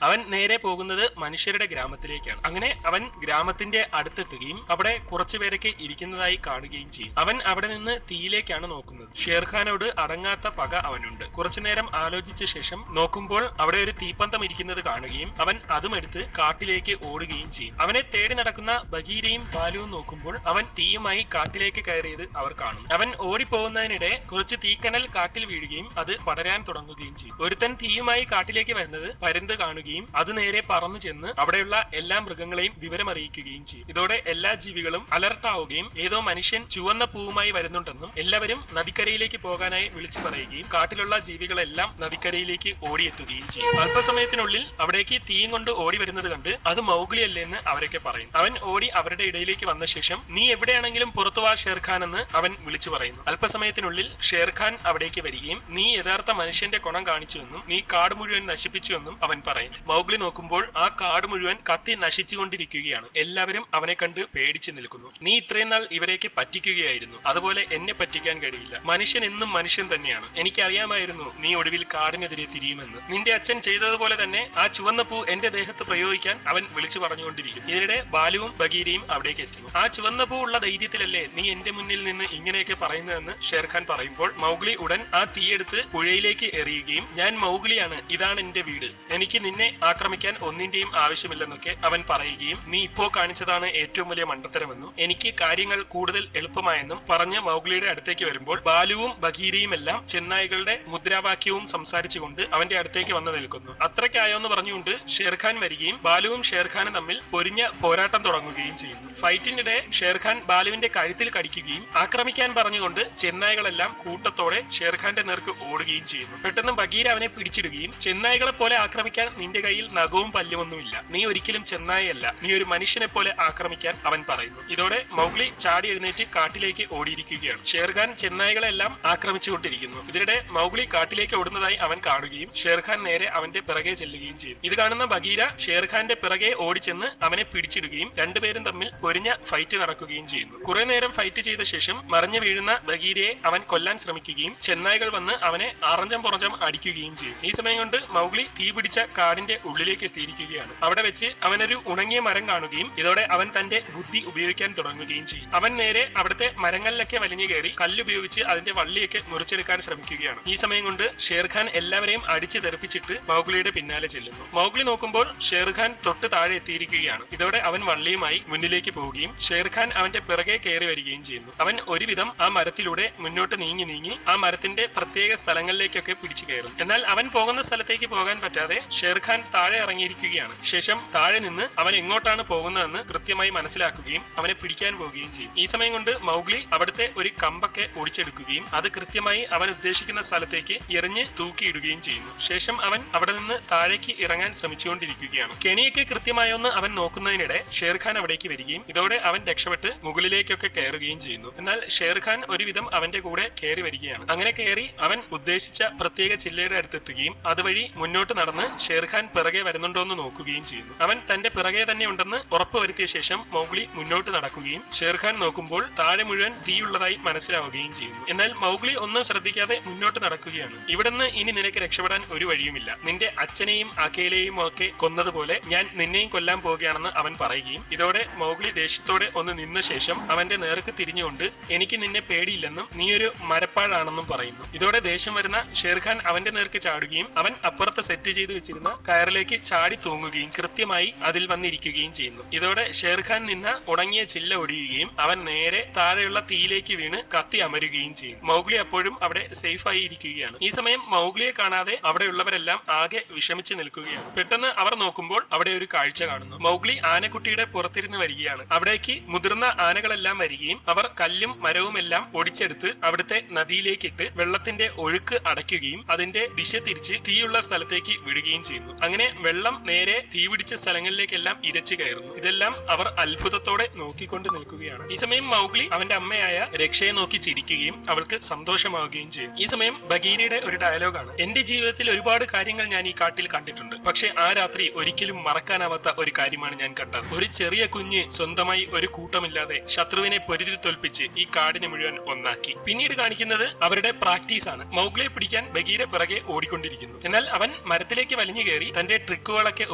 അവൻ നേരെ പോകുന്നത് മനുഷ്യരുടെ ഗ്രാമത്തിലേക്കാണ്. അങ്ങനെ അവൻ ഗ്രാമത്തിന്റെ അടുത്തെത്തുകയും അവിടെ കുറച്ചുപേരൊക്കെ ഇരിക്കുന്നതായി കാണുകയും ചെയ്യും. അവൻ അവിടെ നിന്ന് തീയിലേക്കാണ് നോക്കുന്നത്. ഷേർഖാനോട് അടങ്ങാത്ത പക അവനുണ്ട്. കുറച്ചുനേരം ആലോചിച്ച ശേഷം നോക്കുമ്പോൾ അവിടെ ഒരു തീപ്പന്തം ഇരിക്കുന്നത് കാണുകയും അവൻ അതും എടുത്ത് കാട്ടിലേക്ക് ഓടുകയും ചെയ്യും. അവനെ തേടി നടക്കുന്ന ബഗീരയും ബാലുവും നോക്കുമ്പോൾ അവൻ തീയുമായി കാട്ടിലേക്ക് കയറിയത് അവർ കാണും. അവൻ ഓടിപ്പോകുന്നതിനിടെ കുറച്ച് തീക്കനൽ കാട്ടിൽ വീഴുകയും അത് പടരാൻ തുടങ്ങുകയും ചെയ്യും. ഒരുത്തൻ തീയുമായി കാട്ടിലേക്ക് വരുന്നത് പരുന്ത് കാണുകയും അത് നേരെ പറന്നു ചെന്ന് അവിടെയുള്ള എല്ലാ മൃഗങ്ങളെയും വിവരമറിയിക്കുകയും ചെയ്യും. ഇതോടെ എല്ലാ ജീവികളും അലർട്ടാവുകയും ഏതോ മനുഷ്യൻ ചുവന്ന പൂവുമായി വരുന്നുണ്ടെന്നും എല്ലാവരും നദിക്കരയിലേക്ക് പോകാനായി വിളിച്ചു പറയുകയും കാട്ടിലുള്ള ജീവികളെല്ലാം നദിക്കരയിലേക്ക് ഓടിയെത്തുകയും ചെയ്യും. അല്പസമയത്തിനുള്ളിൽ അവിടേക്ക് തീയും കൊണ്ട് ഓടി വരുന്നത് കണ്ട് അത് മൗഗ്ലി അല്ലേന്ന് അവരൊക്കെ പറയും. അവൻ ഓടി അവരുടെ ഇടയിലേക്ക് വന്ന ശേഷം നീ എവിടെയാണെങ്കിലും പുറത്തുവാ ഷേർഖാൻ എന്ന് അവൻ വിളിച്ചു പറയുന്നു. അല്പസമയത്തിനുള്ളിൽ ഷേർഖാൻ അവിടേക്ക് വരികയും നീ യഥാർത്ഥ മനുഷ്യന്റെ ഗുണം കാണിച്ചുവെന്നും നീ കാട് മുഴുവൻ നശിപ്പിച്ചുവെന്നും അവൻ പറയുന്നു. മൗഗ്ലി നോക്കുമ്പോൾ ആ കാട് മുഴുവൻ കത്തി നശിച്ചുകൊണ്ടിരിക്കുകയാണ്. എല്ലാവരും അവനെ കണ്ട് പേടിച്ചു നിൽക്കുന്നു. നീ ഇത്രയും നാൾ ഇവരെയൊക്കെ പറ്റിക്കുകയായിരുന്നു, അതുപോലെ എന്നെ പറ്റിക്കാൻ കഴിയില്ല. മനുഷ്യൻ എന്നും മനുഷ്യൻ തന്നെയാണ്. എനിക്കറിയാമായിരുന്നു നീ ഒടുവിൽ കാടിനെതിരെ തിരിയുമെന്ന്. നിന്റെ അച്ഛൻ ചെയ്തതുപോലെ തന്നെ ആ ചുവന്ന പൂ എന്റെ ദേഹത്ത് പ്രയോഗിക്കാൻ അവൻ വിളിച്ചു പറഞ്ഞുകൊണ്ടിരിക്കും. ഇതിനിടെ ബാലുവും ബഗീരയും അവിടേക്ക് എത്തുന്നു. ആ ചുവന്ന പൂ ഉള്ള ധൈര്യത്തിലല്ലേ നീ എന്റെ മുന്നിൽ നിന്ന് ഇങ്ങനെയൊക്കെ പറയുന്നതെന്ന് ഷേർഖാൻ പറയുമ്പോൾ മൗഗ്ലി ഉടൻ ആ തീയെടുത്ത് പുഴയിലേക്ക് എറിയുകയും ഞാൻ മൗഗ്ലിയാണ്, ഇതാണ് എന്റെ വീട്, എനിക്ക് നിന്നെ ആക്രമിക്കാൻ ഒന്നിന്റെയും ആവശ്യമില്ലെന്നൊക്കെ അവൻ പറയുകയും നീ ഇപ്പോ കാണിച്ചതാണ് ഏറ്റവും വലിയ മണ്ടത്തരമെന്നും എനിക്ക് കാര്യങ്ങൾ കൂടുതൽ എളുപ്പമായെന്നും പറഞ്ഞ് മൗഗ്ലിയുടെ അടുത്തേക്ക് വരുമ്പോൾ ബാലുവും ബഗീരയും എല്ലാം ചെന്നായ്കളുടെ മുദ്രാവാക്യവും സംസാരിച്ചുകൊണ്ട് അവന്റെ അടുത്തേക്ക് വന്ന് നിൽക്കുന്നു. അത്രയ്ക്കായോന്ന് പറഞ്ഞുകൊണ്ട് ഷേർഖാൻ വരികയും ബാലുവും ഷേർഖാനും തമ്മിൽ പൊരിഞ്ഞ പോരാട്ടം തുടങ്ങുകയും ചെയ്യുന്നു. ഫൈറ്റിനിടെ ഷേർഖാൻ ബാലുവിന്റെ കഴുത്തിൽ കടിക്കുകയും ആക്രമിക്കാൻ പറഞ്ഞുകൊണ്ട് ചെന്നായ്കളെല്ലാം കൂട്ടത്തോടെ ഷേർഖാന്റെ നേർക്ക് ഓടുകയും ചെയ്യുന്നു. പെട്ടെന്ന് ബഗീര അവനെ പിടിച്ചിടുകയും ചെന്നായ്കളെ പോലെ ആക്രമിക്കാൻ നിന്റെ കയ്യിൽ നഖവും പല്ലുമൊന്നുമില്ല, നീ ഒരിക്കലും ചെന്നായല്ല, നീ ഒരു മനുഷ്യനെ പോലെ ആക്രമിക്കാൻ അവൻ പറയുന്നു. ഇതോടെ മൗഗ്ലി ചാടി എഴുന്നേറ്റ് കാട്ടിലേക്ക് ഓടിയിരിക്കുകയാണ്. ഷേർഖാൻ ചെന്നായ്കളെല്ലാം ആക്രമിച്ചുകൊണ്ടിരിക്കുന്നു. ഇതിനിടെ മൗഗ്ലി കാട്ടിലേക്ക് ഓടുന്നതായി അവൻ കാണുകയും ഷേർഖാൻ നേരെ അവന്റെ പിറകെ ചെല്ലുകയും ചെയ്യും. ഇത് കാണുന്ന ബഗീര ഷേർഖാന്റെ പിറകെ ഓടിച്ചെന്ന് അവനെ പിടിച്ചിടുകയും രണ്ടുപേരും തമ്മിൽ പൊരിഞ്ഞ ഫൈറ്റ് നടക്കുകയും ചെയ്യുന്നു. കുറെ നേരം ഫൈറ്റ് ചെയ്ത ശേഷം മറിഞ്ഞു വീഴുന്ന ബഗീരയെ അവൻ കൊല്ലാൻ ശ്രമിക്കുകയും ചെന്നായ്കൾ വന്ന് അവനെ അറഞ്ചം പുറഞ്ചം അടിക്കുകയും ചെയ്യും. ഈ സമയം കൊണ്ട് മൗഗ്ലി തീ പിടിച്ച കാടിന്റെ ഉള്ളിലേക്ക് എത്തിയിരിക്കുകയാണ്. അവിടെ വെച്ച് അവനൊരു ഉണങ്ങിയ മരം കാണുകയും ഇതോടെ അവൻ തന്റെ ബുദ്ധി ഉപയോഗിക്കാൻ തുടങ്ങുകയും ചെയ്യും. അവൻ നേരെ അവിടുത്തെ മരങ്ങളിലൊക്കെ വലിഞ്ഞു കയറി കല്ലുപയോഗിച്ച് അതിന്റെ വള്ളിയൊക്കെ മുറിച്ചെടുക്കാൻ ശ്രമിക്കുകയാണ്. ഈ സമയം കൊണ്ട് ഷേർഖാൻ എല്ലാവരെയും അടിച്ചു തെറിപ്പിച്ചിട്ട് മൗഗ്ലിയുടെ പിന്നാലെ ചെല്ലുന്നു. മൗഗ്ലി നോക്കുമ്പോൾ ഷേർഖാൻ തൊട്ട് താഴെ എത്തിയിരിക്കുകയാണ്. ഇതോടെ അവൻ വള്ളിയുമായി മുന്നിലേക്ക് പോവുകയും ഷേർഖാൻ അവന്റെ പിറകെ കയറി വരികയും ചെയ്യുന്നു. അവൻ ഒരുവിധം ആ മരത്തിലൂടെ മുന്നോട്ട് നീങ്ങി ആ മരത്തിന്റെ പ്രത്യേക സ്ഥലങ്ങളിലേക്കൊക്കെ പിടിച്ചു കയറും. എന്നാൽ അവൻ പോകുന്ന സ്ഥലത്തേക്ക് പോകാൻ പറ്റാതെ ഷേർഖാൻ താഴെ ഇറങ്ങിയിരിക്കുകയാണ്. ശേഷം താഴെ നിന്ന് അവൻ എങ്ങോട്ടാണ് പോകുന്നതെന്ന് കൃത്യമായി മനസ്സിലാക്കുകയും അവനെ പിടിക്കാൻ പോവുകയും ചെയ്യും. ഈ സമയം കൊണ്ട് മൗഗ്ലി അവിടുത്തെ ഒരു കമ്പൊക്കെ ഒടിച്ചെടുക്കുകയും അത് കൃത്യമായി അവൻ ഉദ്ദേശിക്കുന്ന സ്ഥലത്തേക്ക് എറിഞ്ഞ് തൂക്കിയിടുകയും ചെയ്യുന്നു. ശേഷം അവൻ അവിടെ നിന്ന് താഴേക്ക് ഇറങ്ങാൻ ശ്രമിച്ചുകൊണ്ടിരിക്കുകയാണ്. കെണിയൊക്കെ കൃത്യമായൊന്ന് അവൻ നോക്കുന്നതിനിടെ ഷേർഖാൻ അവിടേക്ക് വരികയും ഇതോടെ അവൻ രക്ഷപ്പെട്ട് മുകളിലേക്കൊക്കെ കയറുകയും ചെയ്യുന്നു. എന്നാൽ ഷേർഖാൻ ഒരുവിധം അവന്റെ കൂടെ കയറി വരികയാണ്. അങ്ങനെ കയറി അവൻ ഉദ്ദേശിച്ച പ്രത്യേക ചില്ലയുടെ അടുത്തെത്തുകയും അതുവഴി മുന്നോട്ട് നടന്ന് ഷേർഖാൻ പിറകെ വരുന്നുണ്ടോ എന്ന് നോക്കുകയും ചെയ്യുന്നു. അവൻ തന്റെ പിറകെ തന്നെ ഉണ്ടെന്ന് ഉറപ്പുവരുത്തിയ ശേഷം മൗഗ്ലി മുന്നോട്ട് നടക്കുകയും ഷേർഖാൻ നോക്കുമ്പോൾ താഴെ മുഴുവൻ തീയുള്ളതായി മനസ്സിലാവുകയും ചെയ്യുന്നു. എന്നാൽ മൗഗ്ലി ഒന്നും ശ്രദ്ധിക്കാതെ മുന്നോട്ട് നടക്കുകയാണ്. ഇവിടുന്ന് ഇനി നിനക്ക് രക്ഷപ്പെടാൻ ഒരു വഴിയുമില്ല. നിന്റെ അച്ഛനെയും അഖേലയെയും ഒക്കെ കൊന്നതുപോലെ ഞാൻ നിന്നെയും കൊല്ലാൻ പോവുകയാണെന്ന് അവൻ പറയുകയും ഇതോടെ മൗഗ്ലി ദേഷ്യത്തോടെ ഒന്ന് നിന്ന ശേഷം അവന്റെ നേർക്ക് തിരിഞ്ഞുകൊണ്ട് എനിക്ക് നിന്നെ പേടിയില്ലെന്നും നീ ഒരു മരപ്പാഴാണെന്നും പറയുന്നു. ഇതോടെ ദേഷ്യം വരുന്ന ഷേർഖാൻ അവന്റെ നേർക്ക് ചാടുകയും അവൻ അപ്പുറത്ത് സെറ്റ് ചെയ്ത് വെച്ചിരുന്ന കയറിലേക്ക് ചാടി തൂങ്ങുകയും കൃത്യമായി അതിൽ വന്നിരിക്കുകയും ചെയ്യുന്നു. ഇതോടെ ഷേർഖാൻ നിന്ന ഉണങ്ങിയ ചില്ല ഒടിയുകയും അവൻ നേരെ താഴെയുള്ള തീയിലേക്ക് വീണ് കത്തി അമരുകയും ചെയ്യും. മൗഗ്ലി അപ്പോഴും അവിടെ സേഫായി ഇരിക്കുകയാണ്. ഈ സമയം മൗഗ്ലിയെ കാണാതെ അവിടെയുള്ളവരെല്ലാം ആകെ വിഷമിച്ച് നിൽക്കുകയാണ്. പെട്ടെന്ന് അവർ നോക്കുമ്പോൾ അവിടെ ഒരു കാഴ്ച കാണുന്നു. മൗഗ്ലി ആനക്കുട്ടിയുടെ പുറത്തിരുന്ന് വരികയാണ്. അവിടേക്ക് മുതിർന്ന ആനകളെല്ലാം വരികയും അവർ കല്ലും മരവും എല്ലാം ഒടിച്ചെടുത്ത് അവിടുത്തെ നദിയിലേക്കിട്ട് വെള്ളത്തിന്റെ ഒഴുക്ക് അടയ്ക്കുകയും അതിന്റെ ദിശ തിരിച്ച് തീയുള്ള സ്ഥലത്തേക്ക് വിടുകയും ചെയ്യുന്നു. അങ്ങനെ വെള്ളം നേരെ തീപിടിച്ച സ്ഥലങ്ങളിലേക്കെല്ലാം ഇരച്ചു കയറുന്നു. ഇതെല്ലാം അവർ അത്ഭുതത്തോടെ നോക്കിക്കൊണ്ട് നിൽക്കുകയാണ്. ഈ സമയം മൗഗ്ലി അവന്റെ അമ്മയായ രക്ഷയെ നോക്കി ചിരിക്കുകയും അവൾക്ക് സന്തോഷമാവുകയും ചെയ്യും. ഈ സമയം ബഗീരയുടെ ഒരു ഡയലോഗാണ്: എന്റെ ജീവിതത്തിൽ ഒരുപാട് കാര്യങ്ങൾ ഞാൻ ഈ കാട്ടിൽ കണ്ടിട്ടുണ്ട്, പക്ഷെ ആ രാത്രി ഒരിക്കലും മറക്കാനാവാത്ത ഒരു കാര്യമാണ് ഞാൻ കണ്ടത്. ഒരു ചെറിയ കുഞ്ഞ് സ്വന്തമായി ഒരു കൂട്ടമില്ലാതെ ശത്രുവിനെ പൊരുതി തോൽപ്പിച്ച് ഈ കാടിനെ മുഴുവൻ ഒന്നാക്കി. പിന്നീട് കാണിക്കുന്നത് അവരുടെ പ്രാക്ടീസ് ആണ്. മൗഗ്ലിയെ പിടിക്കാൻ ബഗീര പിറകെ ഓടിക്കൊണ്ടിരിക്കുന്നു. എന്നാൽ അവൻ മരത്തിലേക്ക് വലിഞ്ഞു കയറി തന്റെ ട്രിക്കുകളൊക്കെ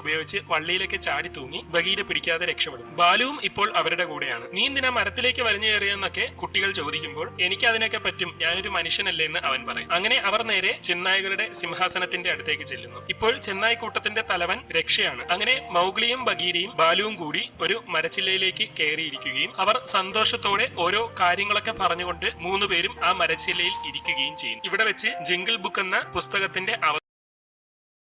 ഉപയോഗിച്ച് വള്ളിയിലേക്ക് ചാടി തൂങ്ങി ബഗീര പിടിക്കാതെ രക്ഷപ്പെടും. ബാലുവും ഇപ്പോൾ അവരുടെ കൂടെയാണ്. നീ എന്തിനാ മരത്തിലേക്ക് വലിഞ്ഞു കയറിയെന്നൊക്കെ കുട്ടികൾ ചോദിക്കുമ്പോൾ എനിക്ക് അതിനൊക്കെ പറ്റും, ഞാനൊരു മനുഷ്യനല്ലേ എന്ന് അവൻ പറയും. അങ്ങനെ അവർ നേരെ ചെന്നായ്കളുടെ സിംഹാസനത്തിന്റെ അടുത്തേക്ക് ചെല്ലുന്നു. ഇപ്പോൾ ചെന്നായ് കൂട്ടത്തിന്റെ തലവൻ രക്ഷയാണ്. അങ്ങനെ മൗഗ്ലിയും ബഗീരയും ബാലുവും കൂടി ഒരു മരച്ചില്ലയിലേക്ക് കയറിയിരിക്കുകയും അവർ സന്തോഷത്തോടെ ഓരോ കാര്യങ്ങളൊക്കെ പറഞ്ഞുകൊണ്ട് 3 പേരും ആ മരച്ചില്ലയിൽ ഇരിക്കുകയും ചെയ്യും. ഇവിടെ വെച്ച് ജംഗിൾ ബുക്ക് എന്ന പുസ്തകത്തിന്റെ